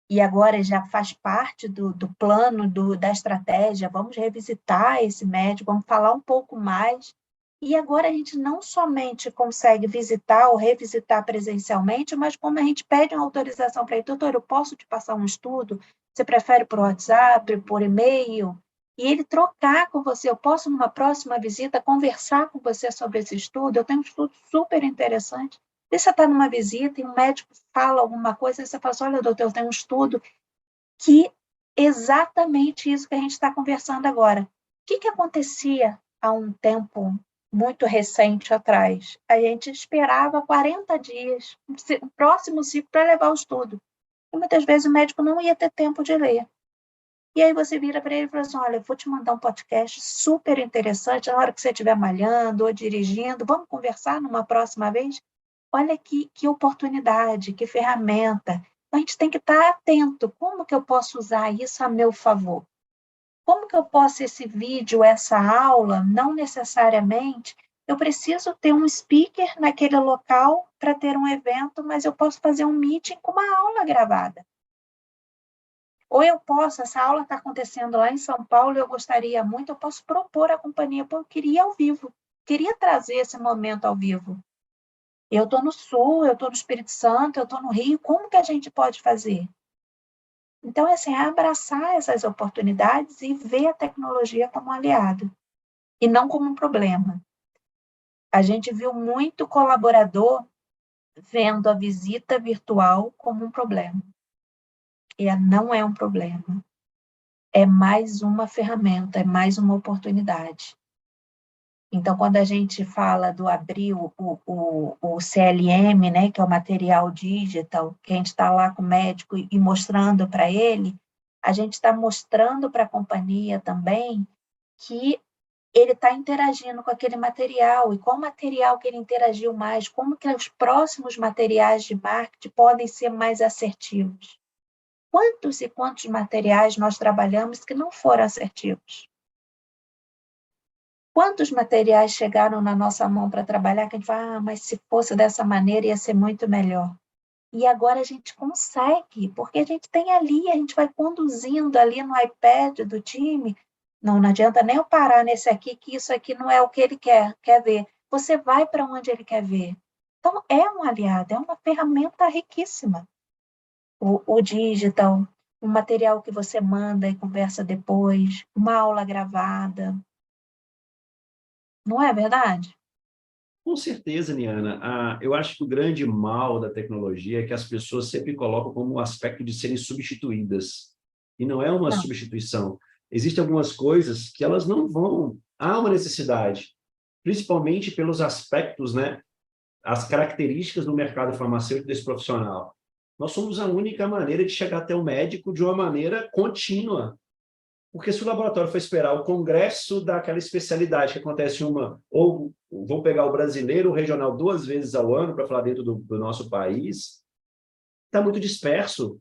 e agora já faz parte do plano, da estratégia. Vamos revisitar esse médico, vamos falar um pouco mais. E agora a gente não somente consegue visitar ou revisitar presencialmente, mas como a gente pede uma autorização para ele, doutor, eu posso te passar um estudo? Você prefere por WhatsApp, por e-mail? E ele trocar com você, eu posso, numa próxima visita, conversar com você sobre esse estudo? Eu tenho um estudo super interessante. E você está numa visita e um médico fala alguma coisa, e você fala assim, olha, doutor, eu tenho um estudo que exatamente isso que a gente está conversando agora. O que acontecia há um tempo muito recente atrás? A gente esperava 40 dias, o próximo ciclo, para levar o estudo. E muitas vezes o médico não ia ter tempo de ler. E aí você vira para ele e fala assim, olha, eu vou te mandar um podcast super interessante, na hora que você estiver malhando ou dirigindo, vamos conversar numa próxima vez? Olha que oportunidade, que ferramenta. A gente tem que estar atento. Como que eu posso usar isso a meu favor? Como que eu posso esse vídeo, essa aula, não necessariamente, eu preciso ter um speaker naquele local para ter um evento, mas eu posso fazer um meeting com uma aula gravada. Ou eu posso, essa aula está acontecendo lá em São Paulo, eu gostaria muito, eu posso propor à companhia, eu queria ao vivo, queria trazer esse momento ao vivo. Eu estou no Sul, eu estou no Espírito Santo, eu estou no Rio, como que a gente pode fazer? Então, assim, é abraçar essas oportunidades e ver a tecnologia como um aliado, e não como um problema. A gente viu muito colaborador vendo a visita virtual como um problema. E não é um problema. É mais uma ferramenta, é mais uma oportunidade. Então, quando a gente fala do abrir o CLM, né, que é o material digital, que a gente está lá com o médico e mostrando para ele, a gente está mostrando para a companhia também que ele está interagindo com aquele material, e qual material que ele interagiu mais, como que os próximos materiais de marketing podem ser mais assertivos. Quantos e quantos materiais nós trabalhamos que não foram assertivos? Quantos materiais chegaram na nossa mão para trabalhar que a gente fala, mas se fosse dessa maneira ia ser muito melhor. E agora a gente consegue, porque a gente tem ali, a gente vai conduzindo ali no iPad do time. Não adianta nem eu parar nesse aqui, que isso aqui não é o que ele quer ver. Você vai para onde ele quer ver. Então, é um aliado, é uma ferramenta riquíssima. O digital, um material que você manda e conversa depois, uma aula gravada. Não é verdade? Com certeza, Niana. Eu acho que o grande mal da tecnologia é que as pessoas sempre colocam como um aspecto de serem substituídas. E não é uma Não. substituição. Existem algumas coisas que elas não vão. Há uma necessidade, principalmente pelos aspectos, né? As características do mercado farmacêutico desse profissional. Nós somos a única maneira de chegar até o médico de uma maneira contínua. Porque se o laboratório for esperar o congresso daquela especialidade que acontece ou vou pegar o brasileiro, o regional, 2 vezes ao ano para falar dentro do nosso país, está muito disperso.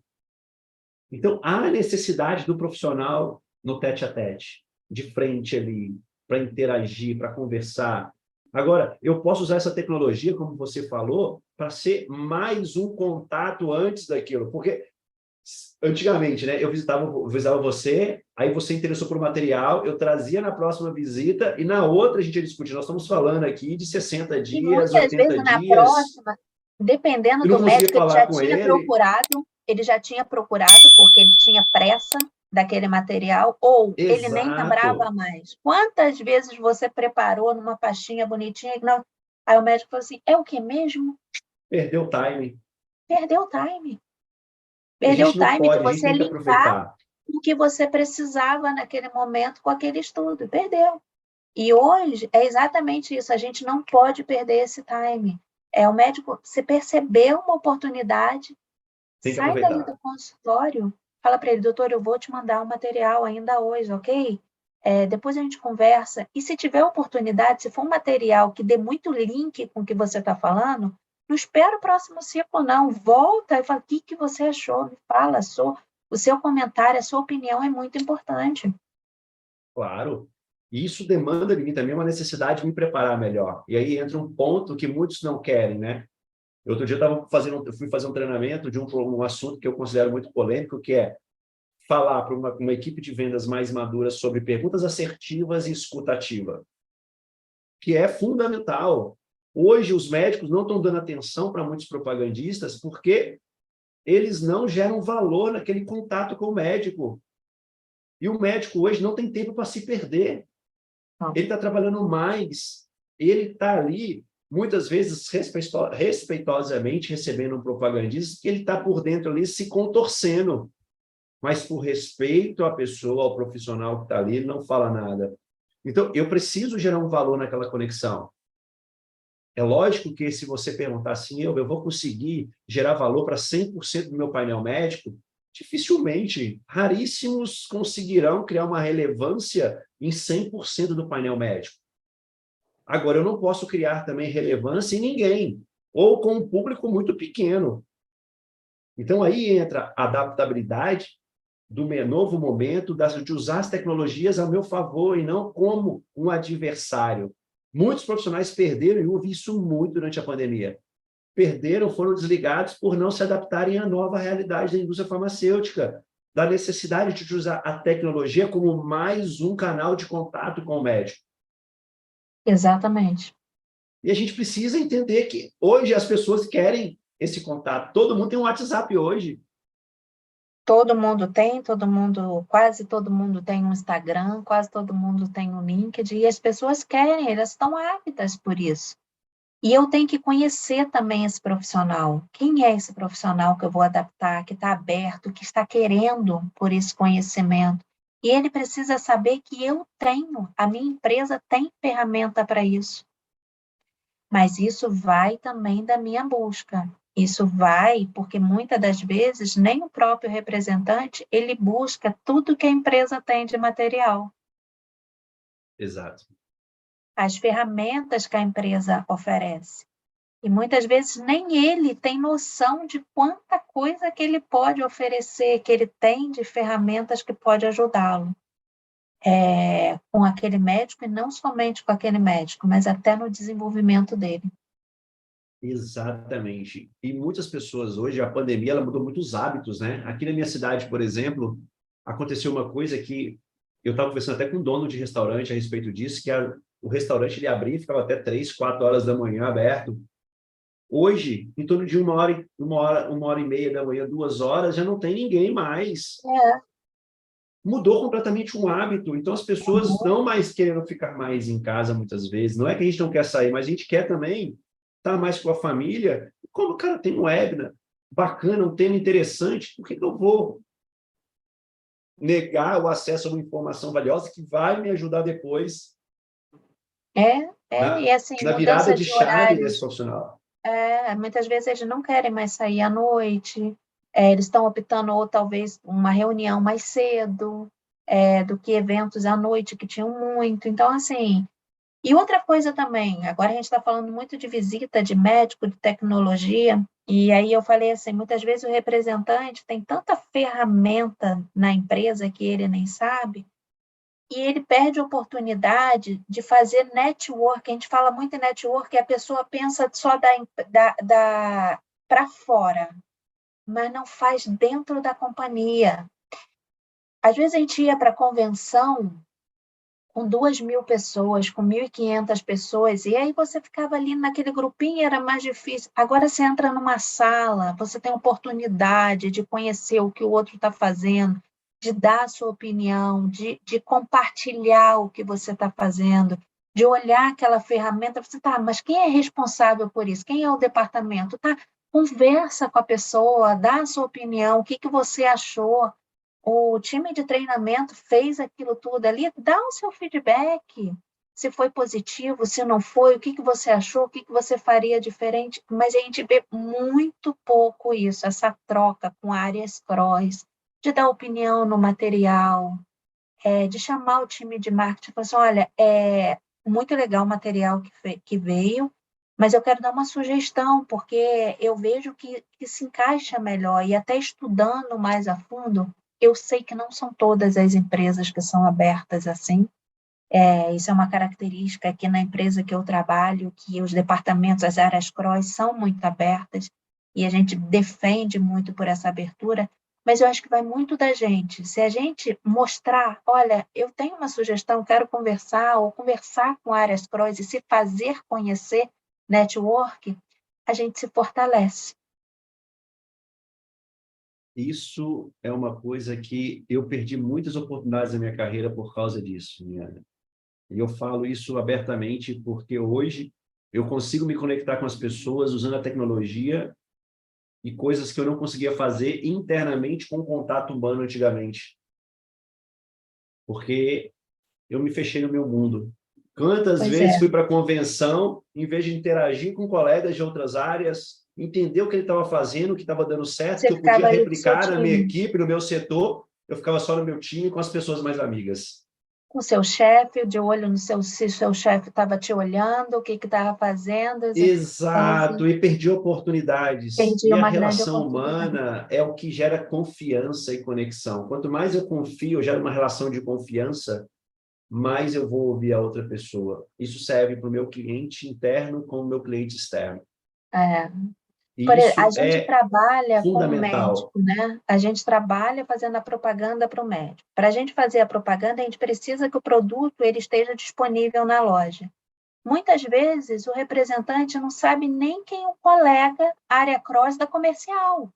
Então, há necessidade do profissional no tete-a-tete, de frente ali, para interagir, para conversar. Agora, eu posso usar essa tecnologia, como você falou, para ser mais um contato antes daquilo, porque antigamente, né, eu visitava você, aí você interessou por material, eu trazia na próxima visita e na outra a gente ia discutir. Nós estamos falando aqui de 60 E dias, muitas 80 vezes na dias, próxima, dependendo e não do conseguia médico, falar com ele. ele já tinha procurado porque ele tinha pressa daquele material, ou ele nem lembrava Exato. mais. Quantas vezes você preparou numa pastinha bonitinha e não... Aí o médico falou assim, é o que mesmo? Perdeu o time. Perdeu o time. E a Perdeu o gente não time de pode, a gente você tem que linkar aproveitar. o que você precisava naquele momento com aquele estudo. Perdeu. E hoje é exatamente isso, a gente não pode perder esse time. O médico, se perceber uma oportunidade, Tem que sai dali aproveitar. do consultório, fala para ele, doutor, eu vou te mandar um material ainda hoje, ok? Depois a gente conversa. E se tiver oportunidade, se for um material que dê muito link com o que você está falando, não espera o próximo ciclo, não. Volta e fala, o que você achou? Me fala, o seu comentário, a sua opinião é muito importante. Claro. E isso demanda de mim também uma necessidade de me preparar melhor. E aí entra um ponto que muitos não querem, né? Outro dia eu fui fazer um treinamento de um assunto que eu considero muito polêmico, que é falar para uma equipe de vendas mais madura sobre perguntas assertivas e escuta ativa, que é fundamental. Hoje, os médicos não estão dando atenção para muitos propagandistas porque eles não geram valor naquele contato com o médico. E o médico hoje não tem tempo para se perder. Ele está trabalhando mais, ele está ali, muitas vezes, respeitosamente, recebendo um propagandista, que ele está por dentro ali se contorcendo. Mas por respeito à pessoa, ao profissional que está ali, ele não fala nada. Então, eu preciso gerar um valor naquela conexão. É lógico que se você perguntar assim, eu vou conseguir gerar valor para 100% do meu painel médico, dificilmente, raríssimos conseguirão criar uma relevância em 100% do painel médico. Agora, eu não posso criar também relevância em ninguém, ou com um público muito pequeno. Então, aí entra a adaptabilidade do meu novo momento, de usar as tecnologias ao meu favor e não como um adversário. Muitos profissionais perderam, e eu vi isso muito durante a pandemia. Perderam, foram desligados por não se adaptarem à nova realidade da indústria farmacêutica, da necessidade de usar a tecnologia como mais um canal de contato com o médico. Exatamente. E a gente precisa entender que hoje as pessoas querem esse contato. Todo mundo tem um WhatsApp hoje. Todo mundo tem, quase todo mundo tem um Instagram, quase todo mundo tem um LinkedIn, e as pessoas querem, elas estão ávidas por isso. E eu tenho que conhecer também esse profissional. Quem é esse profissional que eu vou adaptar, que está aberto, que está querendo por esse conhecimento? E ele precisa saber que eu tenho, a minha empresa tem ferramenta para isso. Mas isso vai também da minha busca. Isso vai, porque muitas das vezes nem o próprio representante, ele busca tudo que a empresa tem de material. Exato. As ferramentas que a empresa oferece. E muitas vezes nem ele tem noção de quanta coisa que ele pode oferecer, que ele tem de ferramentas que pode ajudá-lo. Com aquele médico, e não somente com aquele médico, mas até no desenvolvimento dele. Exatamente. E muitas pessoas hoje, a pandemia, ela mudou muitos hábitos, né? Aqui na minha cidade, por exemplo, aconteceu uma coisa que eu estava conversando até com um dono de restaurante a respeito disso, que o restaurante ele abria e ficava até 3, 4 horas da manhã aberto. Hoje, em torno de uma hora e meia da manhã, 2 horas, já não tem ninguém mais. Mudou completamente um hábito. Então, as pessoas estão mais querendo ficar mais em casa, muitas vezes. Não é que a gente não quer sair, mas a gente quer também estar mais com a família. Como o cara tem um webinar bacana, um tema interessante, por que eu vou negar o acesso a uma informação valiosa que vai me ajudar depois E assim, na virada mudança de de chave desse horários. profissional? Muitas vezes eles não querem mais sair à noite, eles estão optando ou talvez uma reunião mais cedo, do que eventos à noite que tinham muito. Então, assim, e outra coisa também, agora a gente está falando muito de visita de médico, de tecnologia, e aí eu falei assim, muitas vezes o representante tem tanta ferramenta na empresa que ele nem sabe, e ele perde a oportunidade de fazer network. A gente fala muito em network, e a pessoa pensa só para fora, mas não faz dentro da companhia. Às vezes a gente ia para convenção com 2.000 pessoas, com 1.500 pessoas, e aí você ficava ali naquele grupinho, era mais difícil. Agora você entra numa sala, você tem oportunidade de conhecer o que o outro está fazendo, de dar a sua opinião, de compartilhar o que você está fazendo, de olhar aquela ferramenta, você tá, mas quem é responsável por isso? Quem é o departamento? Tá, conversa com a pessoa, dá a sua opinião, o que você achou, o time de treinamento fez aquilo tudo ali, dá o seu feedback, se foi positivo, se não foi, o que você achou, o que você faria diferente, mas a gente vê muito pouco isso, essa troca com áreas cross, de dar opinião no material, de chamar o time de marketing e falar assim, olha, é muito legal o material que veio, mas eu quero dar uma sugestão, porque eu vejo que se encaixa melhor, e até estudando mais a fundo, eu sei que não são todas as empresas que são abertas assim, Isso é uma característica aqui na empresa que eu trabalho, que os departamentos, as áreas cross são muito abertas, e a gente defende muito por essa abertura, mas eu acho que vai muito da gente. Se a gente mostrar, olha, eu tenho uma sugestão, quero conversar, ou conversar com áreas cross e se fazer conhecer network, a gente se fortalece. Isso é uma coisa que eu perdi muitas oportunidades na minha carreira por causa disso, Liana. E eu falo isso abertamente porque hoje eu consigo me conectar com as pessoas usando a tecnologia e coisas que eu não conseguia fazer internamente com contato humano antigamente. Porque eu me fechei no meu mundo. Quantas Pois vezes é, fui para a convenção, em vez de interagir com colegas de outras áreas, entender o que ele estava fazendo, o que estava dando certo, você que eu podia ficava ali com o seu replicar na minha time, equipe, no meu setor, eu ficava só no meu time com as pessoas mais amigas. com o seu chefe, de olho no seu, se o seu chefe estava te olhando, o que estava fazendo. Então, Exato, assim, e perdi oportunidades. perdi E a uma grande relação oportunidade. humana é o que gera confiança e conexão. Quanto mais eu confio, eu gero uma relação de confiança, mais eu vou ouvir a outra pessoa. Isso serve para o meu cliente interno como o meu cliente externo. É, E a isso gente é trabalha com o fundamental. médico, né? A gente trabalha fazendo a propaganda para o médico. Para a gente fazer a propaganda, a gente precisa que o produto ele esteja disponível na loja. Muitas vezes, o representante não sabe nem quem é o colega área cross da comercial.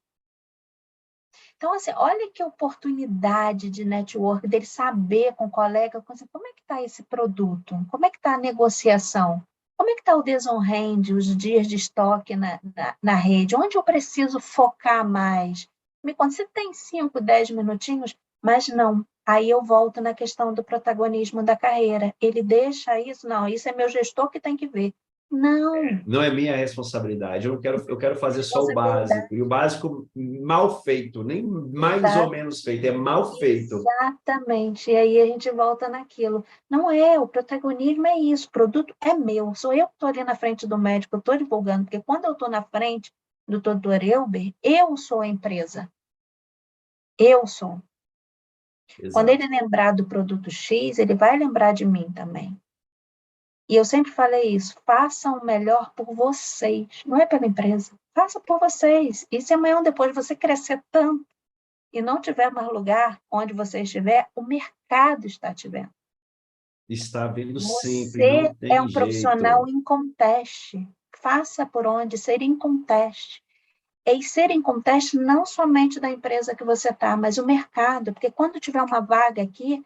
Então, assim, olha que oportunidade de network, dele saber com o colega assim, como é que está esse produto, como é que está a negociação, como é que está o desonrende, os dias de estoque na rede, onde eu preciso focar mais. Me conta, você tem 5, 10 minutinhos, mas não. Aí eu volto na questão do protagonismo da carreira. Ele deixa isso, não, isso é meu gestor que tem que ver. Não, Não é minha responsabilidade. Eu quero fazer só o responsabilidade. básico. E o básico mal feito, nem mais ou Exato. menos feito, é mal feito. Exatamente. E aí a gente volta naquilo. Não é, o protagonismo é isso, o produto é meu. Sou eu que estou ali na frente do médico, eu estou divulgando, porque quando eu estou na frente do Dr. Elber, eu sou a empresa. Eu sou. Quando Exato. ele lembrar do produto X, ele vai lembrar de mim também. E eu sempre falei isso, façam o melhor por vocês, não é pela empresa. Faça por vocês. E se amanhã ou depois você crescer tanto e não tiver mais lugar onde você estiver, o mercado está te vendo. Está vendo sempre, Você não é tem um profissional jeito. inconteste. Faça por onde ser inconteste. E ser inconteste não somente da empresa que você está, mas o mercado. Porque quando tiver uma vaga aqui,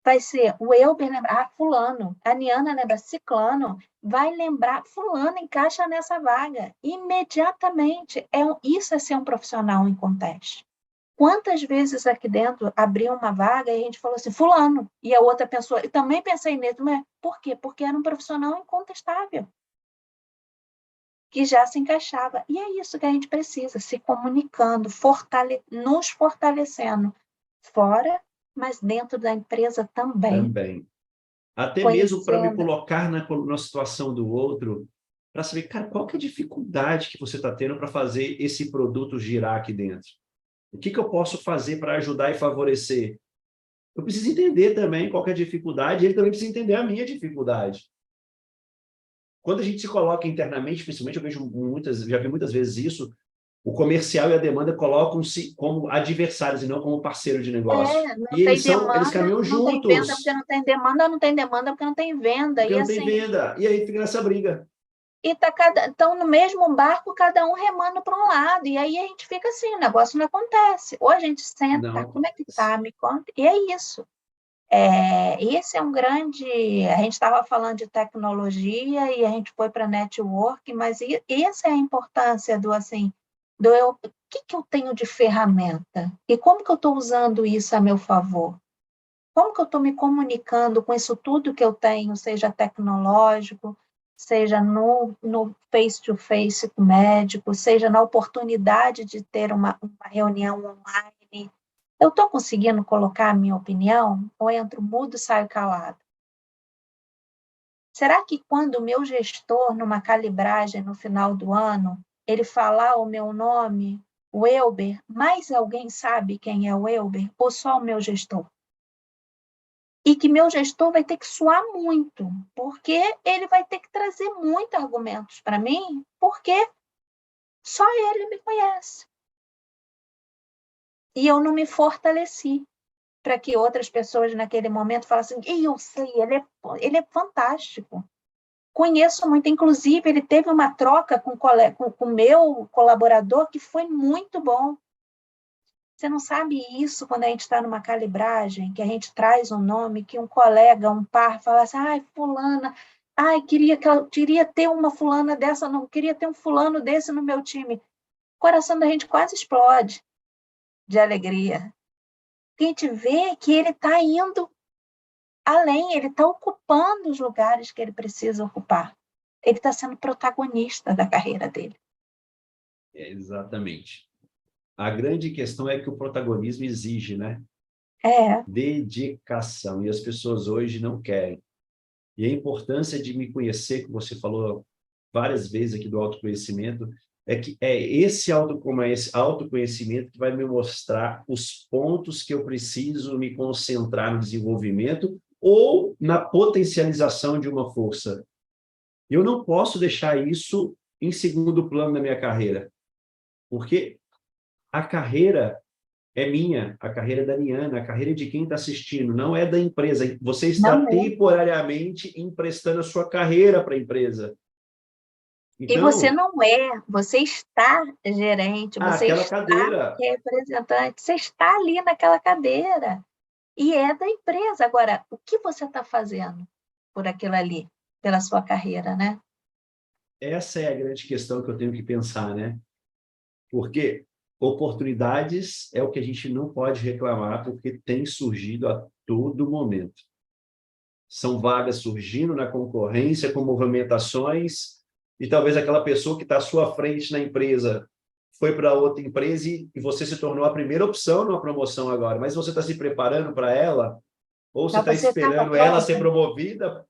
vai ser o Elber lembrar, fulano, a Niana lembra ciclano, vai lembrar, fulano encaixa nessa vaga. Imediatamente. Isso é ser um profissional inconteste. Quantas vezes aqui dentro abriu uma vaga e a gente falou assim, fulano, e a outra pessoa, eu também pensei nele, mas por quê? Porque era um profissional incontestável, que já se encaixava. E é isso que a gente precisa, se comunicando, nos fortalecendo, fora, mas dentro da empresa também, Também. Até mesmo para me conhecendo. colocar na situação do outro, para saber, cara, qual que é a dificuldade que você está tendo para fazer esse produto girar aqui dentro? O que eu posso fazer para ajudar e favorecer? Eu preciso entender também qual que é a dificuldade, e ele também precisa entender a minha dificuldade. Quando a gente se coloca internamente, principalmente, já vi muitas vezes isso, o comercial e a demanda colocam-se como adversários e não como parceiro de negócio. Não E tem eles demanda, caminham não tem venda porque juntos, não tem demanda, não tem demanda porque não tem venda. porque E não tem assim, venda. E aí fica nessa briga. e estão no mesmo barco, cada um remando para um lado. E aí a gente fica assim, o negócio não acontece. Ou a gente Não senta, como é que acontece. tá? Me conta. E é isso. Esse é um grande. A gente estava falando de tecnologia e a gente foi para network, mas essa é a importância do assim, o que eu tenho de ferramenta? E como que eu estou usando isso a meu favor? Como que eu estou me comunicando com isso tudo que eu tenho, seja tecnológico, seja no face-to-face com o médico, seja na oportunidade de ter uma reunião online? Eu estou conseguindo colocar a minha opinião ou entro mudo e saio calado? Será que quando o meu gestor, numa calibragem no final do ano, ele falar o meu nome, o Elber, mais alguém sabe quem é o Elber ou só o meu gestor? e que meu gestor vai ter que suar muito, porque ele vai ter que trazer muitos argumentos para mim, porque só ele me conhece. E eu não me fortaleci para que outras pessoas naquele momento falassem, eu sei, ele é fantástico. Conheço muito, inclusive ele teve uma troca com o meu colaborador que foi muito bom. Você não sabe isso quando a gente está numa calibragem, que a gente traz um nome, que um colega, um par, fala assim, ai, fulana, ai, queria ter uma fulana dessa, não, queria ter um fulano desse no meu time. O coração da gente quase explode de alegria. A gente vê que ele está indo além, ele está ocupando os lugares que ele precisa ocupar. Ele está sendo protagonista da carreira dele. Exatamente. A grande questão é que o protagonismo exige, né? Dedicação. E as pessoas hoje não querem. E a importância de me conhecer, que você falou várias vezes aqui do autoconhecimento, é que é esse autoconhecimento que vai me mostrar os pontos que eu preciso me concentrar no desenvolvimento ou na potencialização de uma força. Eu não posso deixar isso em segundo plano na minha carreira, porque a carreira é minha, a carreira é da Liana, a carreira de quem está assistindo, não é da empresa. Você está temporariamente emprestando a sua carreira para a empresa. Então, e você não é, você está gerente, você aquela está cadeira. Representante, você está ali naquela cadeira. E é da empresa. Agora, o que você está fazendo por aquilo ali, pela sua carreira, né? Essa é a grande questão que eu tenho que pensar, né? Porque oportunidades é o que a gente não pode reclamar, porque tem surgido a todo momento. São vagas surgindo na concorrência, com movimentações, e talvez aquela pessoa que está à sua frente na empresa foi para outra empresa e você se tornou a primeira opção numa promoção agora, mas você está se preparando para ela? Ou você está esperando ela ser promovida,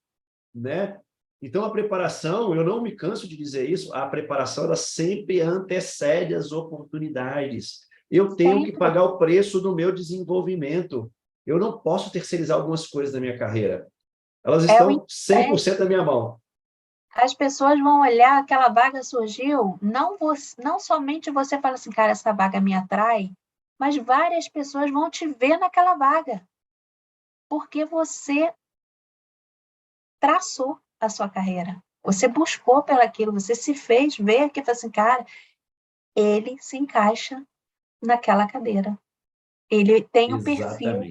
né? Então, a preparação, eu não me canso de dizer isso, a preparação ela sempre antecede as oportunidades. Eu tenho que pagar o preço do meu desenvolvimento. Eu não posso terceirizar algumas coisas da minha carreira. Elas estão 100% na minha mão. As pessoas vão olhar, aquela vaga surgiu, não somente você fala assim, cara, essa vaga me atrai, mas várias pessoas vão te ver naquela vaga. Porque você traçou a sua carreira. Você buscou pelaquilo, você se fez ver que, assim, cara, ele se encaixa naquela cadeira. Ele tem um perfil.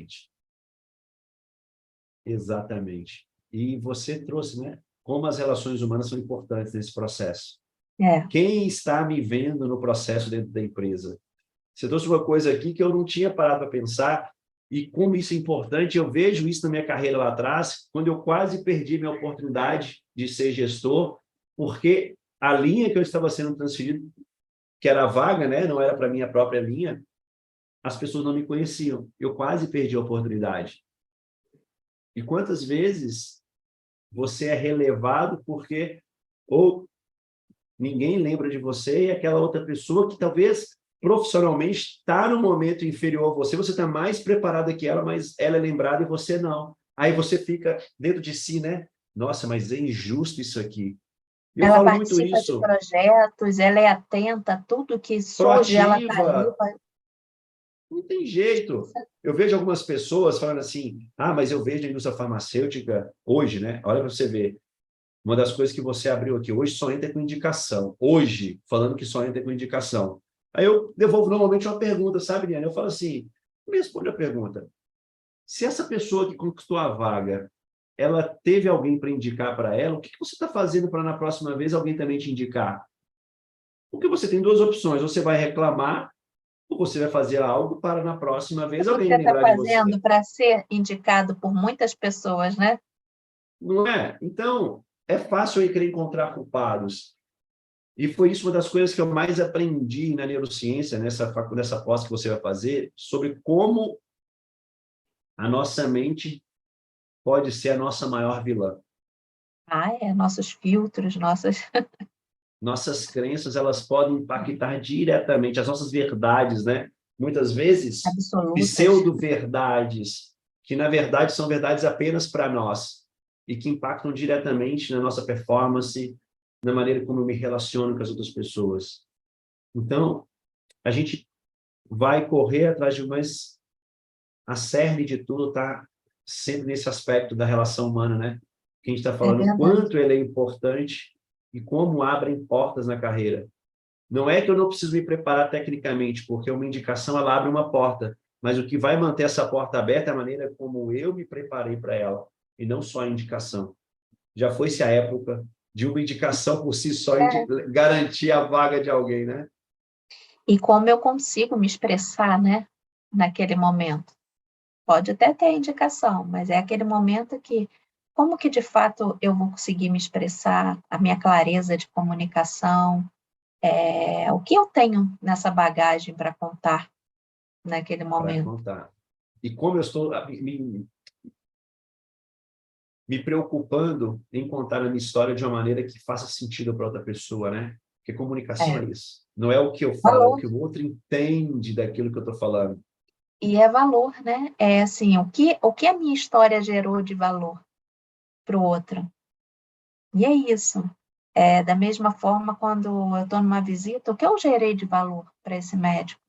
Exatamente. E você trouxe, né? Como as relações humanas são importantes nesse processo. Quem está me vendo no processo dentro da empresa? Você trouxe uma coisa aqui que eu não tinha parado para pensar, e como isso é importante, eu vejo isso na minha carreira lá atrás, quando eu quase perdi minha oportunidade de ser gestor, porque a linha que eu estava sendo transferido, que era a vaga, né? Não era para a minha própria linha, as pessoas não me conheciam. Eu quase perdi a oportunidade. E quantas vezes você é relevado porque ou ninguém lembra de você e aquela outra pessoa que talvez profissionalmente está no momento inferior a você, você está mais preparada que ela, mas ela é lembrada e você não. Aí você fica dentro de si, né? Nossa, mas é injusto isso aqui. Eu ela participa de projetos, ela é atenta a tudo que surge, ela está ali. Não tem jeito. Eu vejo algumas pessoas falando assim, mas eu vejo a indústria farmacêutica hoje, né? Olha para você ver. Uma das coisas que você abriu aqui hoje só entra com indicação. Hoje, falando que só entra com indicação. Aí eu devolvo normalmente uma pergunta, sabe, Liane? Eu falo assim, me responde a pergunta. Se essa pessoa que conquistou a vaga, ela teve alguém para indicar para ela, o que você está fazendo para na próxima vez alguém também te indicar? Porque você tem duas opções. Você vai reclamar ou você vai fazer algo para na próxima vez alguém lembrar de você. Você está fazendo para ser indicado por muitas pessoas, né? Não é? Então, é fácil eu querer encontrar culpados. E foi isso uma das coisas que eu mais aprendi na neurociência, nessa pós que você vai fazer, sobre como a nossa mente pode ser a nossa maior vilã. Nossos filtros, Nossas crenças, elas podem impactar diretamente as nossas verdades, né? Muitas vezes, pseudo-verdades que na verdade são verdades apenas para nós e que impactam diretamente na nossa performance, na maneira como eu me relaciono com as outras pessoas. Então, a gente vai correr atrás de, mas a cerne de tudo está sempre nesse aspecto da relação humana, né? Que a gente está É falando o verdade. quanto ele é importante e como abrem portas na carreira. Não é que eu não preciso me preparar tecnicamente, porque uma indicação ela abre uma porta, mas o que vai manter essa porta aberta é a maneira como eu me preparei para ela, e não só a indicação. Já foi-se a época de uma indicação por si só É. garantir a vaga de alguém, né? E como eu consigo me expressar, né, naquele momento. Pode até ter indicação, mas é aquele momento que, como que de fato eu vou conseguir me expressar, a minha clareza de comunicação, o que eu tenho nessa bagagem para contar naquele Para momento. contar. E como eu estou me preocupando em contar a minha história de uma maneira que faça sentido para outra pessoa, né? Porque comunicação É, é isso. Não é o que eu falo, é o valor. que o outro entende daquilo que eu estou falando. E é valor, né? É assim, o que a minha história gerou de valor para o outro. E é isso. Da mesma forma, quando eu estou numa visita, o que eu gerei de valor para esse médico?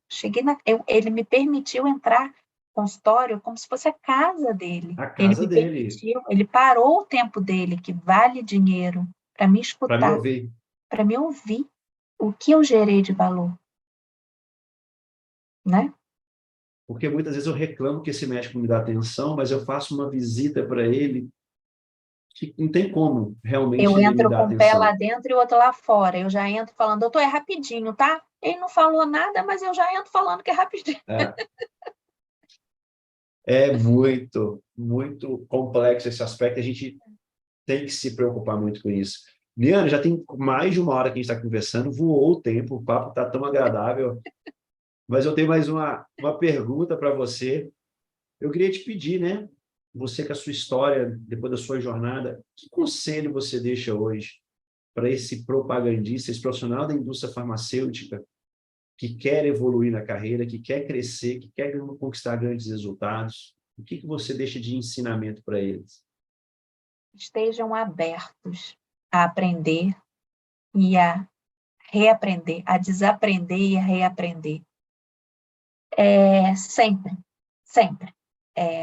Ele me permitiu entrar no consultório como se fosse a casa dele. A Ele casa me dele, permitiu, ele parou o tempo dele, que vale dinheiro, para me para me escutar, ouvir. para me ouvir o que eu gerei de valor, né? Porque muitas vezes eu reclamo que esse médico me dá atenção, mas eu faço uma visita para ele que não tem como Eu realmente ele me entro dar com o pé lá atenção. dentro e o outro lá fora. Eu já entro falando, doutor, é rapidinho, tá? Ele não falou nada, mas eu já entro falando que é rapidinho. É, é muito, muito complexo esse aspecto. A gente tem que se preocupar muito com isso. Liana, já tem mais de uma hora que a gente está conversando, voou o tempo, o papo está tão agradável, mas eu tenho mais uma pergunta para você. Eu queria te pedir, né? Você com a sua história, depois da sua jornada, que conselho você deixa hoje para esse propagandista, esse profissional da indústria farmacêutica que quer evoluir na carreira, que quer crescer, que quer conquistar grandes resultados? O que você deixa de ensinamento para eles? Estejam abertos a aprender e a reaprender, a desaprender e a reaprender. Sempre, sempre.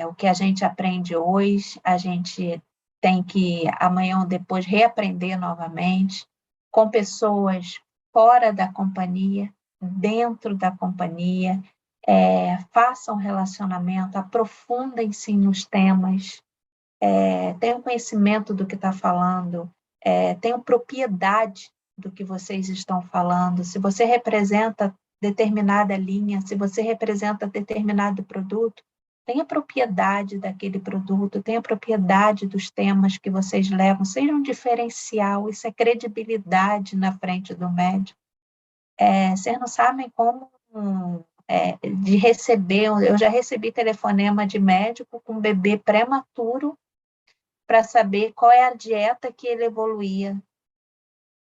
O que a gente aprende hoje, a gente tem que amanhã ou depois reaprender novamente, com pessoas fora da companhia, dentro da companhia, façam relacionamento, aprofundem-se nos temas, tenham conhecimento do que está falando, tenham propriedade do que vocês estão falando. Se você representa determinada linha, se você representa determinado produto, tenha propriedade daquele produto, tenha propriedade dos temas que vocês levam, seja um diferencial, isso é credibilidade na frente do médico. Vocês não sabem como de receber, eu já recebi telefonema de médico com bebê prematuro para saber qual é a dieta que ele evoluía.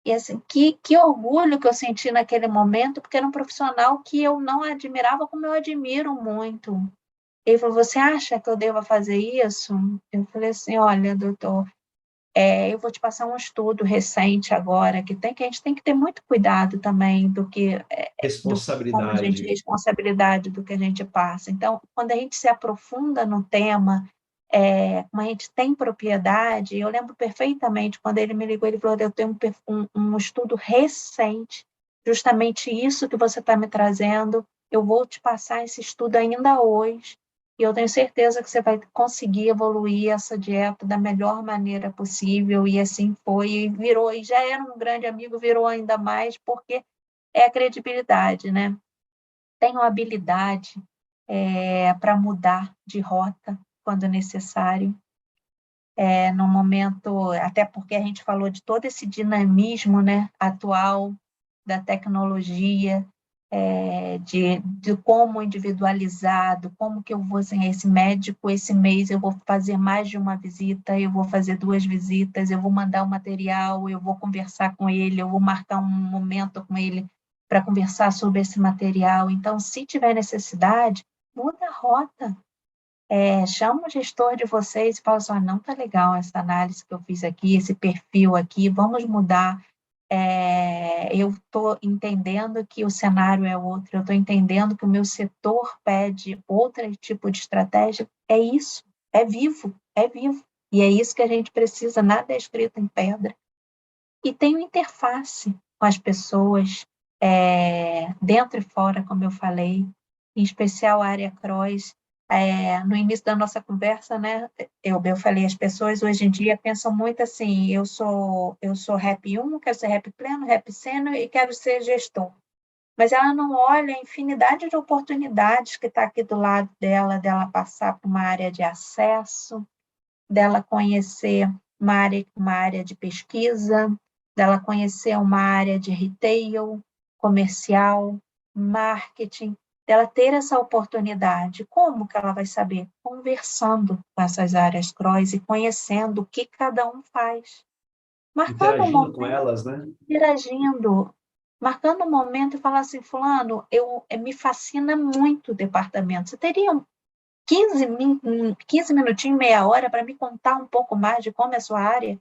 E assim, que orgulho que eu senti naquele momento, porque era um profissional que eu não admirava como eu admiro muito. Ele falou, você acha que eu devo fazer isso? Eu falei assim, olha, doutor, eu vou te passar um estudo recente agora, que a gente tem que ter muito cuidado também do como a gente, Responsabilidade. responsabilidade do que a gente passa. Então, quando a gente se aprofunda no tema, como a gente tem propriedade, eu lembro perfeitamente quando ele me ligou, ele falou, eu tenho um estudo recente, justamente isso que você está me trazendo, eu vou te passar esse estudo ainda hoje, e eu tenho certeza que você vai conseguir evoluir essa dieta da melhor maneira possível, e assim foi, e virou, e já era um grande amigo, virou ainda mais, porque é a credibilidade, né? Tenho habilidade para mudar de rota quando necessário, no momento, até porque a gente falou de todo esse dinamismo, né, atual da tecnologia, de como individualizado, como que eu vou sem esse médico, esse mês eu vou fazer mais de uma visita, eu vou fazer 2 visitas, eu vou mandar o material, eu vou conversar com ele, eu vou marcar um momento com ele para conversar sobre esse material. Então, se tiver necessidade, muda a rota, chama o gestor de vocês e fala assim, não está legal essa análise que eu fiz aqui, esse perfil aqui, vamos mudar. Eu estou entendendo que o cenário é outro, eu estou entendendo que o meu setor pede outro tipo de estratégia. É isso, é vivo, é vivo. E é isso que a gente precisa, nada é escrito em pedra. E tenho interface com as pessoas, dentro e fora, como eu falei, em especial a área cross. No início da nossa conversa, né, eu falei, as pessoas hoje em dia pensam muito assim, eu sou Rep 1, quero ser Rep Pleno, Rep Sênior e quero ser gestor. Mas ela não olha a infinidade de oportunidades que está aqui do lado dela passar por uma área de acesso, dela conhecer uma área de pesquisa, dela conhecer uma área de retail, comercial, marketing, dela ter essa oportunidade. Como que ela vai saber? Conversando com essas áreas cross e conhecendo o que cada um faz. Marcando um Interagindo com momento, elas, né? interagindo, marcando um momento e falar assim, fulano, me fascina muito o departamento. Você teria 15 minutinhos, meia hora, para me contar um pouco mais de como é a sua área.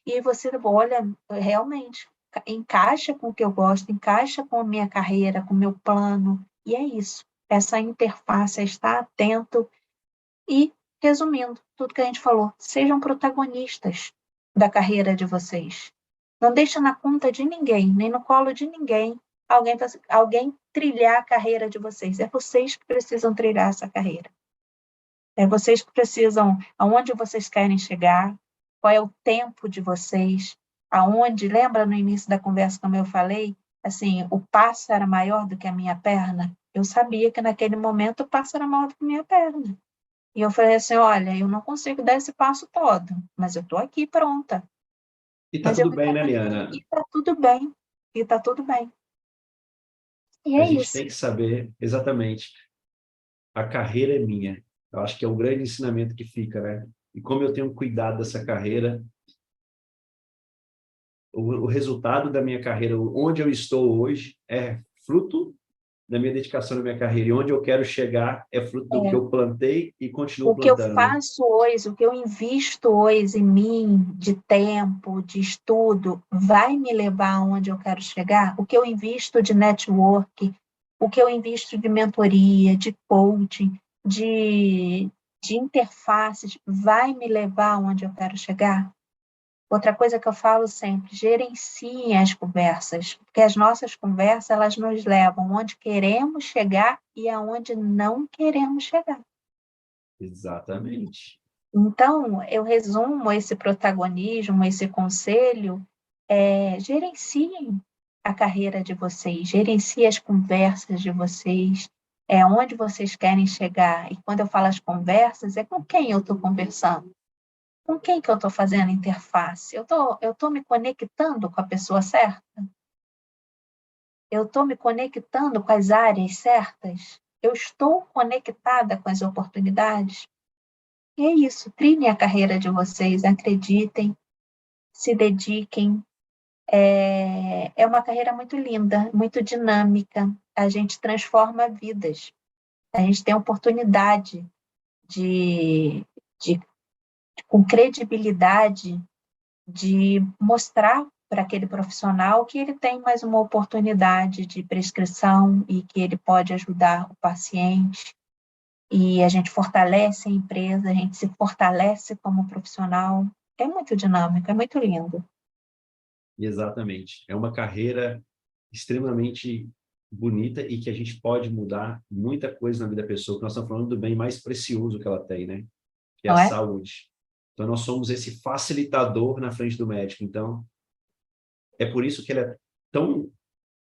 E você, olha, realmente, encaixa com o que eu gosto, encaixa com a minha carreira, com o meu plano. E é isso. Essa interface, é estar atento e, resumindo, tudo que a gente falou, sejam protagonistas da carreira de vocês. Não deixa na conta de ninguém, nem no colo de ninguém, alguém trilhar a carreira de vocês. É vocês que precisam trilhar essa carreira. É vocês que precisam, aonde vocês querem chegar, qual é o tempo de vocês, aonde, lembra no início da conversa como eu falei, assim, o passo era maior do que a minha perna? Eu sabia que naquele momento o passo era maior do que a minha perna. E eu falei assim, olha, eu não consigo dar esse passo todo, mas eu estou aqui pronta. E tá Mas eu tudo me bem, né, conectei e Liana? está tudo bem. E está tudo bem. E A é gente isso. tem que saber exatamente. A carreira é minha. Eu acho que é o grande ensinamento que fica, né? E como eu tenho cuidado dessa carreira, o resultado da minha carreira, onde eu estou hoje, é fruto da minha dedicação na minha carreira. E onde eu quero chegar é fruto do que É. eu plantei e continuo O que eu plantando, né? faço hoje, o que eu invisto hoje em mim, de tempo, de estudo, vai me levar aonde eu quero chegar? O que eu invisto de network, o que eu invisto de mentoria, de coaching, de interfaces, vai me levar aonde eu quero chegar? Outra coisa que eu falo sempre, gerenciem as conversas, porque as nossas conversas, elas nos levam onde queremos chegar e aonde não queremos chegar. Exatamente. Então, eu resumo esse protagonismo, esse conselho, gerenciem a carreira de vocês, gerenciem as conversas de vocês, onde vocês querem chegar. E quando eu falo as conversas, é com quem eu estou conversando? Com quem que eu estou fazendo interface? Eu tô me conectando com a pessoa certa? Eu estou me conectando com as áreas certas? Eu estou conectada com as oportunidades? E é isso, trilhem a carreira de vocês, acreditem, se dediquem. É uma carreira muito linda, muito dinâmica. A gente transforma vidas. A gente tem a oportunidade de, de com credibilidade, de mostrar para aquele profissional que ele tem mais uma oportunidade de prescrição e que ele pode ajudar o paciente. E a gente fortalece a empresa, a gente se fortalece como profissional. É muito dinâmico, é muito lindo. Exatamente. É uma carreira extremamente bonita e que a gente pode mudar muita coisa na vida da pessoa, que nós estamos falando do bem mais precioso que ela tem, né? Que é a Não é? saúde. Então, nós somos esse facilitador na frente do médico. Então, é por isso que ele é tão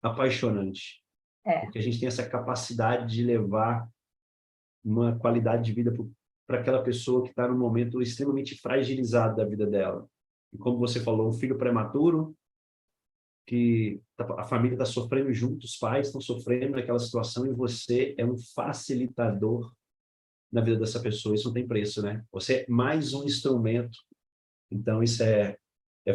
apaixonante, É. porque a gente tem essa capacidade de levar uma qualidade de vida para aquela pessoa que está num momento extremamente fragilizado da vida dela. E como você falou, um filho prematuro, que a família está sofrendo junto, os pais estão sofrendo naquela situação e você é um facilitador na vida dessa pessoa. Isso não tem preço, né? Você é mais um instrumento. Então, isso é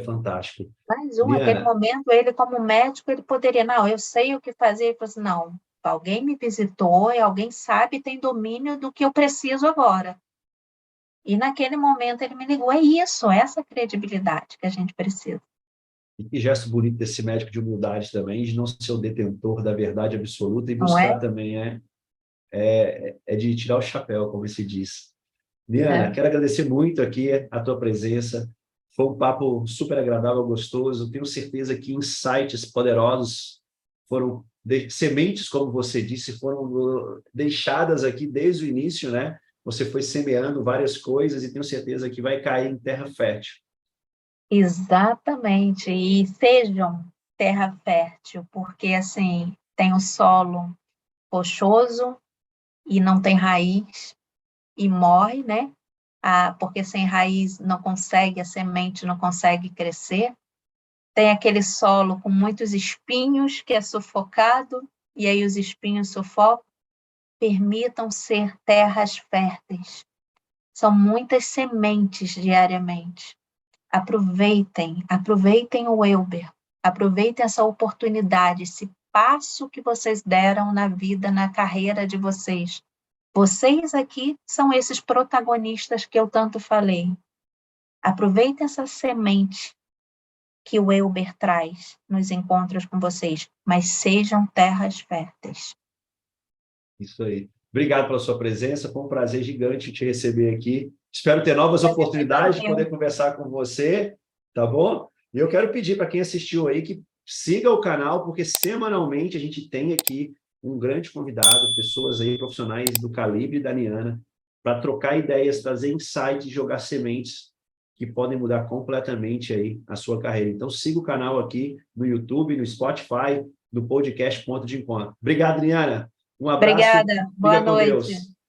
fantástico. Mais um, aquele Liana, momento, ele como médico, ele poderia, não, eu sei o que fazer, ele falou assim, não, alguém me visitou e alguém sabe, tem domínio do que eu preciso agora. E naquele momento ele me ligou, é isso, essa credibilidade que a gente precisa. E que gesto bonito desse médico de humildade também, de não ser o detentor da verdade absoluta e Não é? buscar também, é de tirar o chapéu, como se diz. Liana, É. quero agradecer muito aqui a tua presença. Foi um papo super agradável, gostoso. Tenho certeza que insights poderosos foram sementes, como você disse, foram deixadas aqui desde o início, né? Você foi semeando várias coisas e tenho certeza que vai cair em terra fértil. Exatamente, e sejam terra fértil, porque assim, tem o solo rochoso e não tem raiz e morre, né? Porque sem raiz não consegue, a semente não consegue crescer. Tem aquele solo com muitos espinhos que é sufocado, e aí os espinhos sufocam. Permitam ser terras férteis. São muitas sementes diariamente. Aproveitem o Elber, aproveitem essa oportunidade, esse passo que vocês deram na vida, na carreira de vocês. Vocês aqui são esses protagonistas que eu tanto falei. Aproveitem essa semente que o Elber traz nos encontros com vocês, mas sejam terras férteis. Isso aí. Obrigado pela sua presença, foi um prazer gigante te receber aqui. Espero ter novas oportunidades de poder conversar com você, tá bom? E eu quero pedir para quem assistiu aí que siga o canal, porque semanalmente a gente tem aqui um grande convidado, pessoas aí profissionais do calibre da Niana, para trocar ideias, trazer insights, jogar sementes que podem mudar completamente aí a sua carreira. Então siga o canal aqui no YouTube, no Spotify, no podcast Ponto de Encontro. Obrigado, Niana. Um abraço, Obrigada, boa fica com noite. Deus.